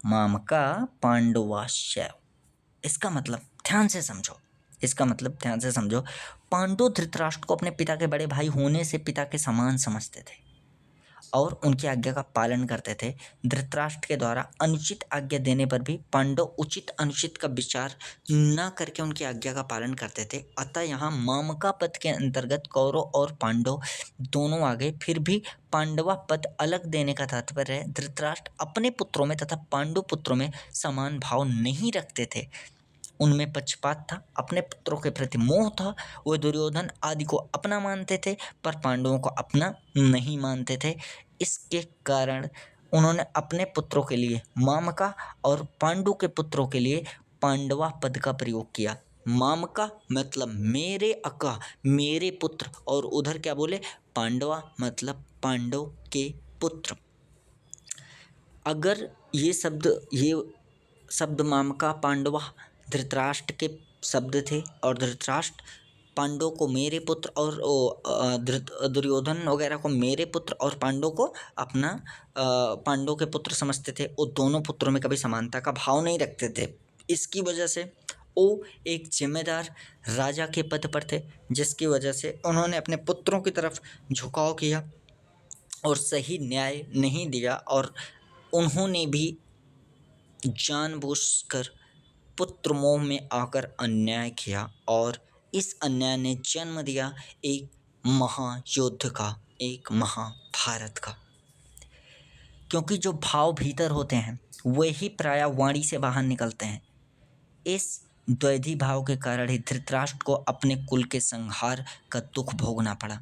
मामका पांडवाश्चैव, इसका मतलब ध्यान से समझो, पांडव धृतराष्ट्र को अपने पिता के बड़े भाई होने से पिता के समान समझते थे और उनकी आज्ञा का पालन करते थे। धृतराष्ट्र के द्वारा अनुचित आज्ञा देने पर भी पांडव उचित अनुचित का विचार न करके उनकी आज्ञा का पालन करते थे। अतः यहाँ मामका पद के अंतर्गत कौरव और पांडव दोनों आ गए। फिर भी पांडवा पद अलग देने का तात्पर्य है धृतराष्ट्र अपने पुत्रों में तथा पांडु पुत्रों में समान भाव नहीं रखते थे। उनमें पक्षपात था, अपने पुत्रों के प्रति मोह था। वे दुर्योधन आदि को अपना मानते थे पर पांडवों को अपना नहीं मानते थे। इसके कारण उन्होंने अपने पुत्रों के लिए मामका और पांडु के पुत्रों के लिए पांडवा पद का प्रयोग किया। मामका मतलब मेरे अका, मेरे पुत्र, और उधर क्या बोले? पांडवा मतलब पांडव के पुत्र। अगर ये शब्द मामका पांडवा धृतराष्ट्र के शब्द थे और धृतराष्ट्र पांडवों को मेरे पुत्र और दुर्योधन वगैरह को मेरे पुत्र और पांडवों को अपना पांडवों के पुत्र समझते थे। वो दोनों पुत्रों में कभी समानता का भाव नहीं रखते थे। इसकी वजह से वो एक जिम्मेदार राजा के पद पर थे, जिसकी वजह से उन्होंने अपने पुत्रों की तरफ झुकाव किया और सही न्याय नहीं दिया, और उन्होंने भी जानबूझकर पुत्र मोह में आकर अन्याय किया, और इस अन्याय ने जन्म दिया एक महायुद्ध का, एक महाभारत का। क्योंकि जो भाव भीतर होते हैं वही प्रायः वाणी से बाहर निकलते हैं। इस द्वैधी भाव के कारण ही धृतराष्ट्र को अपने कुल के संहार का दुख भोगना पड़ा।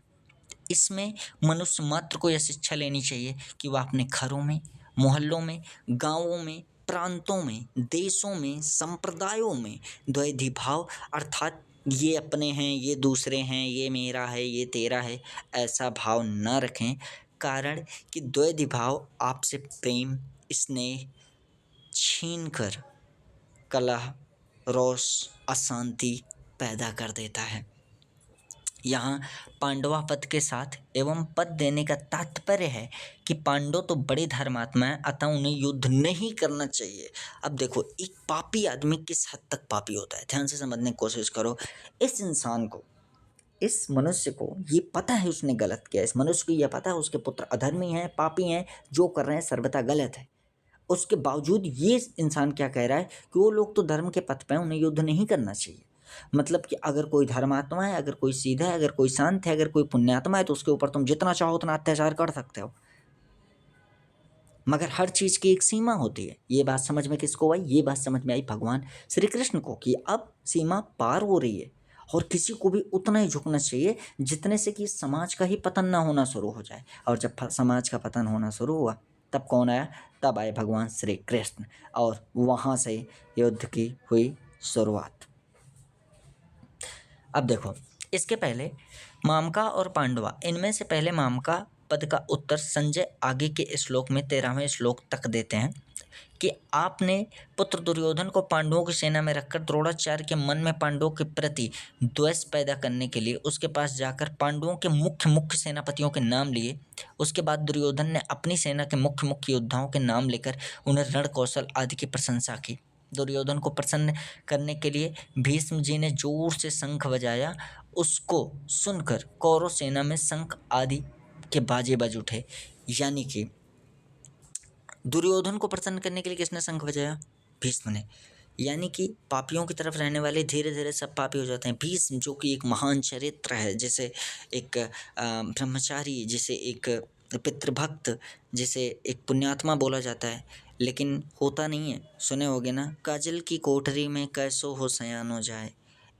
इसमें मनुष्य मात्र को यह शिक्षा लेनी चाहिए कि वह अपने घरों में, मोहल्लों में, गांवों में, प्रांतों में, देशों में, संप्रदायों में द्वैधी भाव अर्थात ये अपने हैं, ये दूसरे हैं, ये मेरा है, ये तेरा है, ऐसा भाव न रखें। कारण कि द्वैधी भाव आपसे प्रेम, स्नेह छीन कर कलह, रोष, अशांति पैदा कर देता है। यहाँ पांडवा पद के साथ एवं पद देने का तात्पर्य है कि पांडव तो बड़े धर्मात्मा हैं, अतः उन्हें युद्ध नहीं करना चाहिए। अब देखो, एक पापी आदमी किस हद तक पापी होता है, ध्यान से समझने की कोशिश करो। इस इंसान को, इस मनुष्य को ये पता है उसने गलत किया, इस मनुष्य को ये पता है उसके पुत्र अधर्मी हैं, पापी हैं, जो कर रहे हैं सर्वथा गलत है। उसके बावजूद ये इंसान क्या कह रहा है कि वो लोग तो धर्म के पथ पे हैं, उन्हें युद्ध नहीं करना चाहिए। मतलब कि अगर कोई धर्मात्मा है, अगर कोई सीधा है, अगर कोई शांत है, अगर कोई पुण्यात्मा है, तो उसके ऊपर तुम जितना चाहो उतना अत्याचार कर सकते हो, मगर हर चीज़ की एक सीमा होती है। ये बात समझ में किसको आई? ये बात समझ में आई भगवान श्री कृष्ण को कि अब सीमा पार हो रही है और किसी को भी उतना ही झुकना चाहिए जितने से कि समाज का ही पतन ना होना शुरू हो जाए। और जब समाज का पतन होना शुरू हुआ तब कौन आया? तब आए भगवान श्री कृष्ण, और वहाँ से युद्ध की हुई शुरुआत। अब देखो, इसके पहले मामका और पांडवा, इनमें से पहले मामका पद का उत्तर संजय आगे के श्लोक में 13वें श्लोक तक देते हैं कि आपने पुत्र दुर्योधन को पांडवों की सेना में रखकर द्रोणाचार्य के मन में पांडवों के प्रति द्वेष पैदा करने के लिए उसके पास जाकर पांडवों के मुख्य सेनापतियों के नाम लिए। उसके बाद दुर्योधन ने अपनी सेना के मुख्य योद्धाओं के नाम लेकर उन्हें रण कौशल आदि की प्रशंसा की। दुर्योधन को प्रसन्न करने के लिए भीष्म जी ने जोर से शंख बजाया। उसको सुनकर कौरव सेना में शंख आदि के बाजे बज उठे। यानी कि दुर्योधन को प्रसन्न करने के लिए किसने शंख बजाया? भीष्म ने। यानी कि पापियों की तरफ रहने वाले धीरे धीरे सब पापी हो जाते हैं। भीष्म जो कि एक महान चरित्र है, जैसे एक ब्रह्मचारी, जिसे एक पितृभक्त, जिसे एक पुण्यात्मा बोला जाता है, लेकिन होता नहीं है। सुने होगे ना, काजल की कोठरी में कैसो हो सयान हो जाए,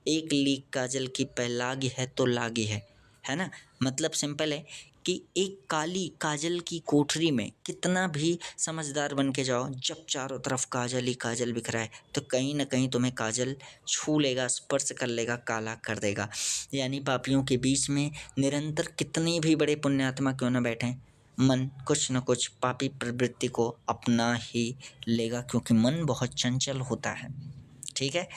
एक लीक काजल की लागी है तो लागी है ना। मतलब सिंपल है कि एक काली काजल की कोठरी में कितना भी समझदार बन के जाओ, जब चारों तरफ काजल ही काजल बिखरा है तो कहीं ना कहीं तुम्हें काजल छू लेगा, स्पर्श कर लेगा, काला कर देगा। यानी पापियों के बीच में निरंतर कितनी भी बड़े पुण्यात्मा क्यों ना बैठें, मन कुछ न कुछ पापी प्रवृत्ति को अपना ही लेगा, क्योंकि मन बहुत चंचल होता है। ठीक है,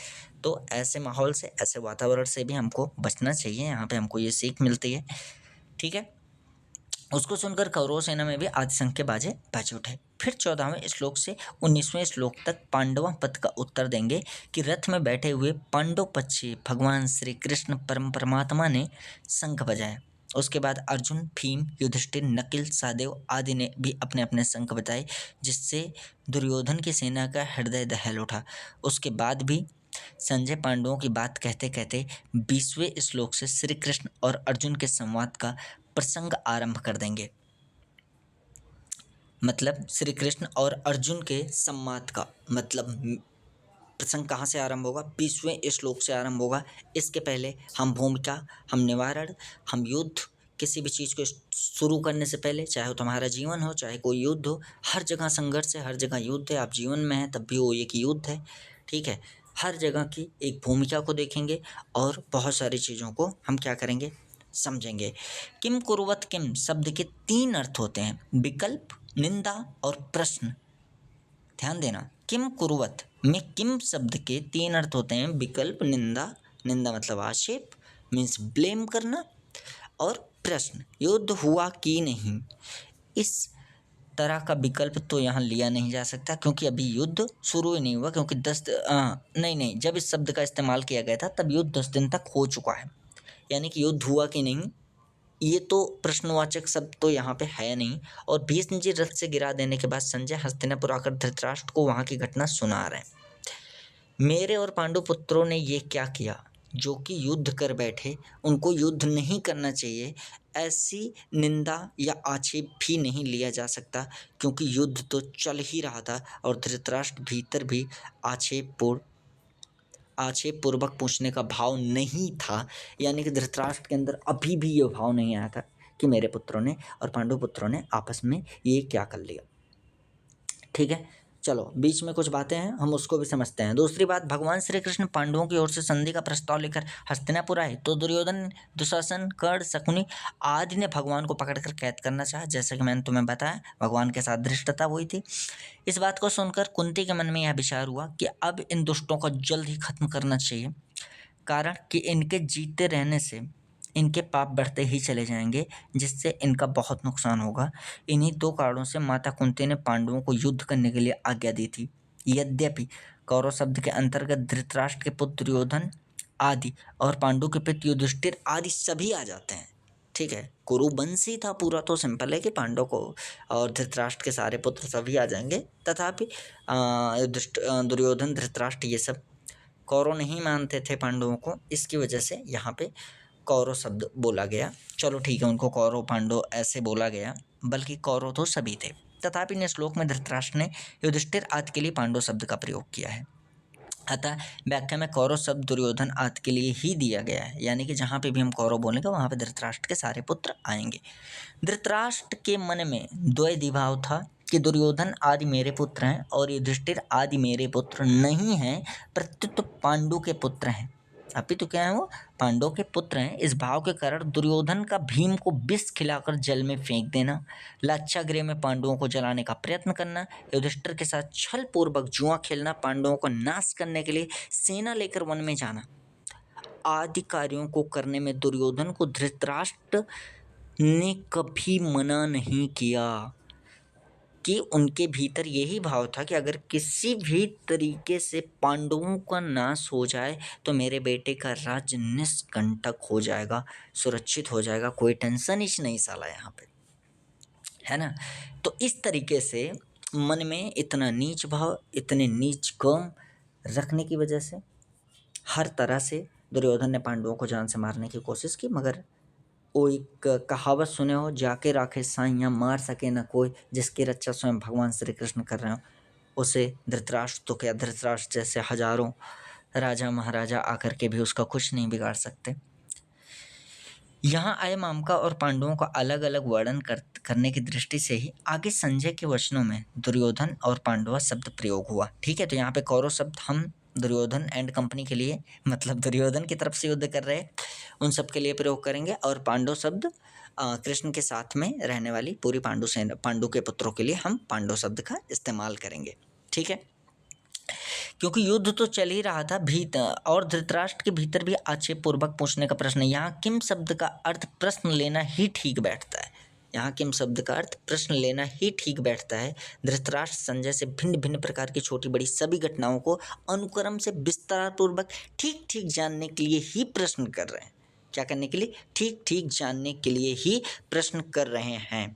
तो ऐसे माहौल से, ऐसे वातावरण से भी हमको बचना चाहिए। यहाँ पे हमको ये सीख मिलती है। ठीक है, उसको सुनकर कौरव सेना में भी आदि संख्य बाजे बज उठे। फिर 14वें श्लोक से 19वें श्लोक तक पांडवा पद का उत्तर देंगे कि रथ में बैठे हुए पांडव पक्षी भगवान श्री कृष्ण परमात्मा ने शंख बजाया। उसके बाद अर्जुन, भीम, युधिष्ठिर, नकिल, सहदेव आदि ने भी अपने अपने शंख बजाए, जिससे दुर्योधन की सेना का हृदय दहल उठा। उसके बाद भी संजय पांडवों की बात कहते कहते 20वें श्लोक से श्री कृष्ण और अर्जुन के संवाद का प्रसंग आरंभ कर देंगे। मतलब श्री कृष्ण और अर्जुन के संवाद का मतलब प्रसंग कहाँ से आरंभ होगा? 20वें श्लोक से आरंभ होगा। इसके पहले हम भूमिका, हम निवारण, हम युद्ध, किसी भी चीज़ को शुरू करने से पहले, चाहे वो तुम्हारा जीवन हो, चाहे कोई युद्ध हो, हर जगह संघर्ष है, हर जगह युद्ध है। आप जीवन में हैं तब भी वो एक युद्ध है। ठीक है, हर जगह की एक भूमिका को देखेंगे और बहुत सारी चीज़ों को हम क्या करेंगे? समझेंगे। किम कुर्वत किम शब्द के 3 अर्थ होते हैं: विकल्प, निंदा और प्रश्न। ध्यान देना, किम कुरुवत में किम शब्द के 3 अर्थ होते हैं, विकल्प, निंदा, निंदा मतलब आक्षेप मीन्स ब्लेम करना, और प्रश्न, युद्ध हुआ कि नहीं। इस तरह का विकल्प तो यहाँ लिया नहीं जा सकता क्योंकि अभी युद्ध शुरू ही नहीं हुआ, क्योंकि नहीं, जब इस शब्द का इस्तेमाल किया गया था तब युद्ध 10 दिन तक हो चुका है, यानी कि युद्ध हुआ कि नहीं, ये तो प्रश्नवाचक शब्द तो यहाँ पे है नहीं। और भीष्म जी रथ से गिरा देने के बाद संजय हस्तिनापुर आकर धृतराष्ट्र को वहाँ की घटना सुना रहे हैं। मेरे और पांडु पुत्रों ने ये क्या किया, जो कि युद्ध कर बैठे, उनको युद्ध नहीं करना चाहिए, ऐसी निंदा या आक्षेप भी नहीं लिया जा सकता क्योंकि युद्ध तो चल ही रहा था और धृतराष्ट्र भीतर भी आक्षेप पूर्वक पूछने का भाव नहीं था, यानी कि धृतराष्ट्र के अंदर अभी भी ये भाव नहीं आया था कि मेरे पुत्रों ने और पांडु पुत्रों ने आपस में ये क्या कर लिया। ठीक है, चलो बीच में कुछ बातें हैं, हम उसको भी समझते हैं। दूसरी बात, भगवान श्री कृष्ण पांडवों की ओर से संधि का प्रस्ताव लेकर हस्तिनापुर आए तो दुर्योधन, दुशासन, कर्ण, शकुनी आदि ने भगवान को पकड़कर कैद करना चाहा। जैसे कि मैंने तुम्हें बताया, भगवान के साथ धृष्टता हुई थी। इस बात को सुनकर कुंती के मन में यह विचार हुआ कि अब इन दुष्टों को जल्द ही खत्म करना चाहिए, कारण कि इनके जीते रहने से इनके पाप बढ़ते ही चले जाएंगे, जिससे इनका बहुत नुकसान होगा। इन्हीं 2 कारणों से माता कुंती ने पांडवों को युद्ध करने के लिए आज्ञा दी थी। यद्यपि कौरव शब्द के अंतर्गत धृतराष्ट्र के पुत्र दुर्योधन आदि और पांडु के पिता युधिष्ठिर आदि सभी आ जाते हैं। ठीक है, कुरुवंशी था पूरा, तो सिंपल है कि पांडव को और धृतराष्ट्र के सारे पुत्र सभी आ जाएंगे। तथापि दुर्योधन, धृतराष्ट्र ये सब कौरव नहीं मानते थे पांडवों को, इसकी वजह से यहाँ पे कौरव शब्द बोला गया। चलो ठीक है, उनको कौरव पांडव ऐसे बोला गया, बल्कि कौरव तो सभी थे। तथापि इन श्लोक में धृतराष्ट्र ने युधिष्ठिर आदि के लिए पांडव शब्द का प्रयोग किया है। अतः व्याख्या में कौरव शब्द दुर्योधन आदि के लिए ही दिया गया है, यानी कि जहाँ पे भी हम कौरव बोलेंगे वहाँ पे धृतराष्ट्र के सारे पुत्र आएंगे। धृतराष्ट्र के मन में द्वैधिभाव था कि दुर्योधन आदि मेरे पुत्र हैं और युधिष्ठिर आदि मेरे पुत्र नहीं हैं, प्रत्युत पांडु के पुत्र हैं। अभी तो क्या है, वो पांडव के पुत्र हैं। इस भाव के कारण दुर्योधन का भीम को विष खिलाकर जल में फेंक देना, लाक्षागृह में पांडवों को जलाने का प्रयत्न करना, युधिष्ठिर के साथ छल पूर्वक जुआ खेलना, पांडवों को नाश करने के लिए सेना लेकर वन में जाना आदि कार्यों को करने में दुर्योधन को धृतराष्ट्र ने कभी मना नहीं किया, कि उनके भीतर यही भाव था कि अगर किसी भी तरीके से पांडवों का नाश हो जाए तो मेरे बेटे का राज्य निष्कंटक हो जाएगा, सुरक्षित हो जाएगा, कोई टेंशन ही नहीं साला यहाँ पे, है ना। तो इस तरीके से मन में इतना नीच भाव, इतने नीच कर्म रखने की वजह से हर तरह से दुर्योधन ने पांडवों को जान से मारने की कोशिश की। मगर वो एक कहावत सुने हो, जाके राखे साइयाँ मार सके न कोई, जिसकी रक्षा स्वयं भगवान श्री कृष्ण कर रहे हो, उसे धृतराष्ट्र तो क्या, धृतराष्ट्र जैसे हजारों राजा महाराजा आकर के भी उसका कुछ नहीं बिगाड़ सकते। यहाँ आए मामका और पांडवों का अलग अलग वर्णन करने की दृष्टि से ही आगे संजय के वचनों में दुर्योधन और पांडवा शब्द प्रयोग हुआ। ठीक है, तो यहाँ पे कौरव शब्द हम दुर्योधन एंड कंपनी के लिए, मतलब दुर्योधन की तरफ से युद्ध कर रहे उन सब के लिए प्रयोग करेंगे, और पांडव शब्द कृष्ण के साथ में रहने वाली पूरी पांडु के पुत्रों के लिए हम पांडव शब्द का इस्तेमाल करेंगे। ठीक है, क्योंकि युद्ध तो चल ही रहा था भीतर, और धृतराष्ट्र के भीतर भी आक्षेप पूर्वक पूछने का प्रश्न। यहाँ किम शब्द का अर्थ प्रश्न लेना ही ठीक बैठता है। यहाँ किम शब्द का अर्थ प्रश्न लेना ही ठीक बैठता है। धृतराष्ट्र संजय से भिन्न भिन्न प्रकार की छोटी बड़ी सभी घटनाओं को अनुक्रम से विस्तारपूर्वक ठीक ठीक जानने के लिए ही प्रश्न कर रहे हैं। क्या करने के लिए? ठीक ठीक जानने के लिए ही प्रश्न कर रहे हैं।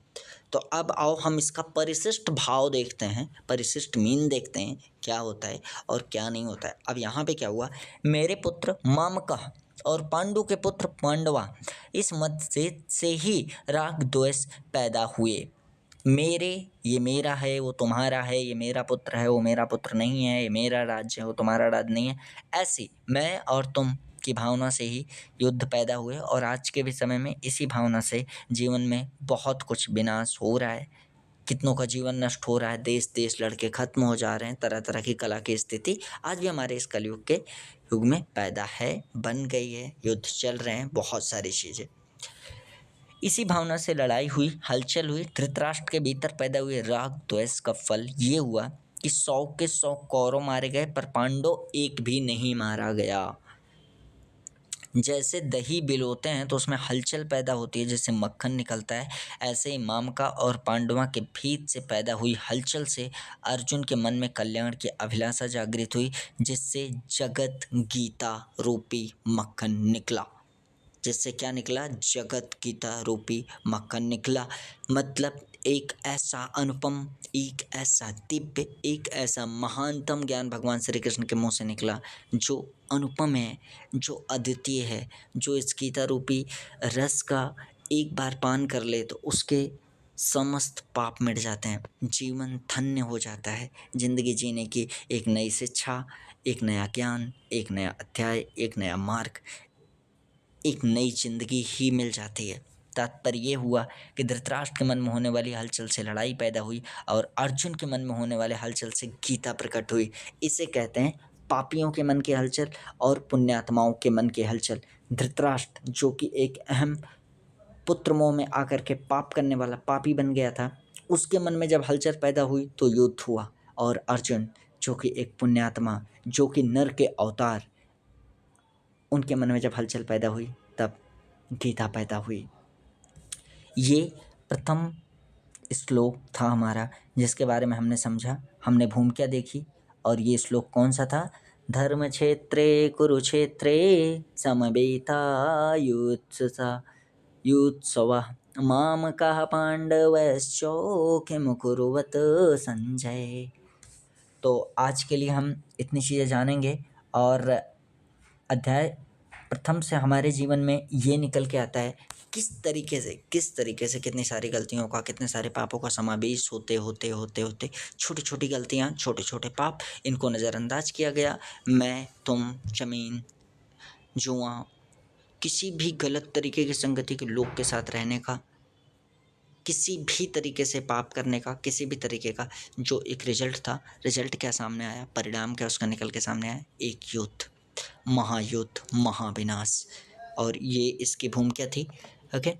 तो अब आओ हम इसका परिशिष्ट भाव देखते हैं, परिशिष्ट मीन देखते हैं क्या होता है और क्या नहीं होता है। अब यहाँ पे क्या हुआ, मेरे पुत्र मामकः और पांडु के पुत्र पांडवा, इस मतभेद से ही राग द्वेष पैदा हुए। मेरे, ये मेरा है वो तुम्हारा है, ये मेरा पुत्र है वो मेरा पुत्र नहीं है, ये मेरा राज्य है वो तुम्हारा राज्य नहीं है, ऐसी मैं और तुम की भावना से ही युद्ध पैदा हुए। और आज के भी समय में इसी भावना से जीवन में बहुत कुछ विनाश हो रहा है, कितनों का जीवन नष्ट हो रहा है, देश देश लड़के खत्म हो जा रहे हैं, तरह तरह की कला की स्थिति आज भी हमारे इस कलयुग के युग में पैदा है, बन गई है, युद्ध चल रहे हैं, बहुत सारी चीज़ें। इसी भावना से लड़ाई हुई, हलचल हुई, धृतराष्ट्र के भीतर पैदा हुए राग द्वेष का फल ये हुआ कि 100 के 100 कौरव मारे गए पर पांडव एक भी नहीं मारा गया। जैसे दही बिलोते हैं तो उसमें हलचल पैदा होती है, जैसे मक्खन निकलता है, ऐसे ही मामका और पांडवा के भीत से पैदा हुई हलचल से अर्जुन के मन में कल्याण की अभिलाषा जागृत हुई, जिससे जगत गीता रूपी मक्खन निकला। जिससे क्या निकला? जगत गीता रूपी मक्खन निकला। मतलब एक ऐसा अनुपम, एक ऐसा दिव्य, एक ऐसा महानतम ज्ञान भगवान श्री कृष्ण के मुंह से निकला, जो अनुपम है, जो अद्वितीय है, जो इस गीता रूपी रस का एक बार पान कर ले तो उसके समस्त पाप मिट जाते हैं, जीवन धन्य हो जाता है। जिंदगी जीने की एक नई शिक्षा, एक नया ज्ञान, एक नया अध्याय, एक नया मार्ग, एक नई जिंदगी ही मिल जाती है। तात्पर्य ये हुआ कि धृतराष्ट्र के मन में होने वाली हलचल से लड़ाई पैदा हुई और अर्जुन के मन में होने वाले हलचल से गीता प्रकट हुई। इसे कहते हैं पापियों के मन की हलचल और पुण्यात्माओं के मन की हलचल। धृतराष्ट्र जो कि एक अहम पुत्र मोह में आकर के पाप करने वाला पापी बन गया था, उसके मन में जब हलचल पैदा हुई तो युद्ध हुआ। और अर्जुन जो कि एक पुण्यात्मा, जो कि नर के अवतार, उनके मन में जब हलचल पैदा हुई तब गीता पैदा हुई। ये प्रथम श्लोक था हमारा, जिसके बारे में हमने समझा, हमने भूमिका देखी। और ये श्लोक कौन सा था? धर्म क्षेत्रे कुरुक्षेत्रे समवेतायुत्सवः मामकाः पांडवश्चोखिम कुरुवत संजय। तो आज के लिए हम इतनी चीज़ें जानेंगे और अध्याय प्रथम से हमारे जीवन में ये निकल के आता है किस तरीके से कितनी सारी गलतियों का, कितने सारे पापों का समावेश होते होते छोटी छोटी गलतियाँ, छोटे छोटे पाप, इनको नज़रअंदाज किया गया। मैं, तुम, जमीन, जुआ, किसी भी गलत तरीके की संगति के लोग के साथ रहने का, किसी भी तरीके से पाप करने का, किसी भी तरीके का जो एक रिजल्ट था, रिजल्ट क्या सामने आया, परिणाम क्या उसका निकल के सामने आया? एक युद्ध, महायुद्ध, महाविनाश। और ये इसकी भूमिका थी। ओके,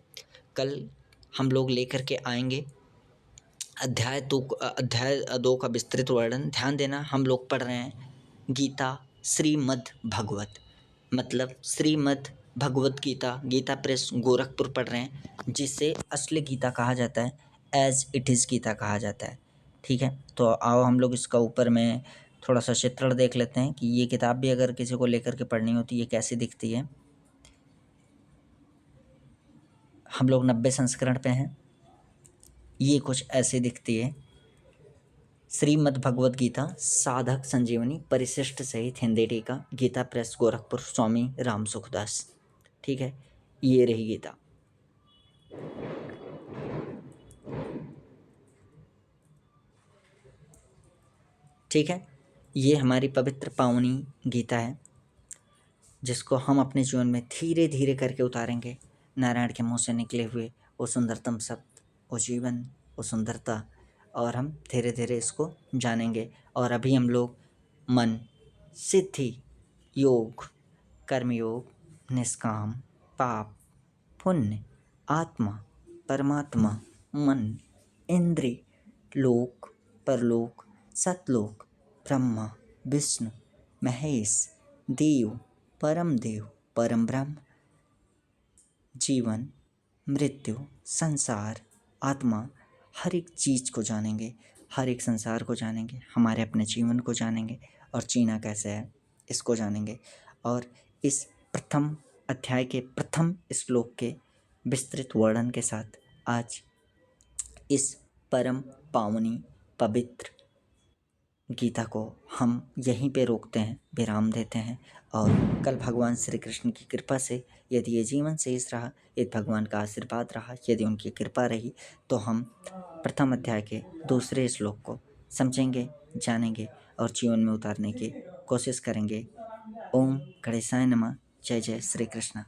कल हम लोग लेकर के आएंगे अध्याय 2 का विस्तृत वर्णन। ध्यान देना, हम लोग पढ़ रहे हैं गीता श्रीमद् भगवत, मतलब श्रीमद् भगवत गीता, गीता प्रेस गोरखपुर पढ़ रहे हैं, जिसे असली गीता कहा जाता है, एज इट इज़ गीता कहा जाता है। ठीक है, तो आओ हम लोग इसका ऊपर में थोड़ा सा चित्रण देख लेते हैं कि ये किताब भी अगर किसी को लेकर के पढ़नी होती है, ये कैसी दिखती है। हम लोग 90 संस्करण पे हैं। ये कुछ ऐसे दिखती है। श्रीमद् भगवत गीता साधक संजीवनी परिशिष्ट सहित हिंदी टीका, गीता प्रेस गोरखपुर, स्वामी राम सुखदास। ठीक है, ये रही गीता। ठीक है, ये हमारी पवित्र पावनी गीता है, जिसको हम अपने जीवन में धीरे धीरे करके उतारेंगे। नारायण के मुंह से निकले हुए वो सुंदरतम शब्द, वो जीवन, वो सुंदरता, और हम धीरे धीरे इसको जानेंगे। और अभी हम लोग मन, सिद्धि, योग, कर्मयोग, निष्काम, पाप, पुण्य, आत्मा, परमात्मा, मन, इंद्रिय, लोक, परलोक, सतलोक, ब्रह्मा, विष्णु, महेश, देव, परम देव, परम ब्रह्म, जीवन, मृत्यु, संसार, आत्मा, हर एक चीज़ को जानेंगे, हर एक संसार को जानेंगे, हमारे अपने जीवन को जानेंगे और जीना कैसे है इसको जानेंगे। और इस प्रथम अध्याय के प्रथम श्लोक के विस्तृत वर्णन के साथ आज इस परम पावनी पवित्र गीता को हम यहीं पे रोकते हैं, विराम देते हैं। और कल भगवान श्री कृष्ण की कृपा से यदि ये जीवन शेष रहा, यदि भगवान का आशीर्वाद रहा, यदि उनकी कृपा रही, तो हम प्रथम अध्याय के दूसरे श्लोक को समझेंगे, जानेंगे और जीवन में उतारने की कोशिश करेंगे। ओम गणेशाय नमः। जय जय श्री कृष्ण।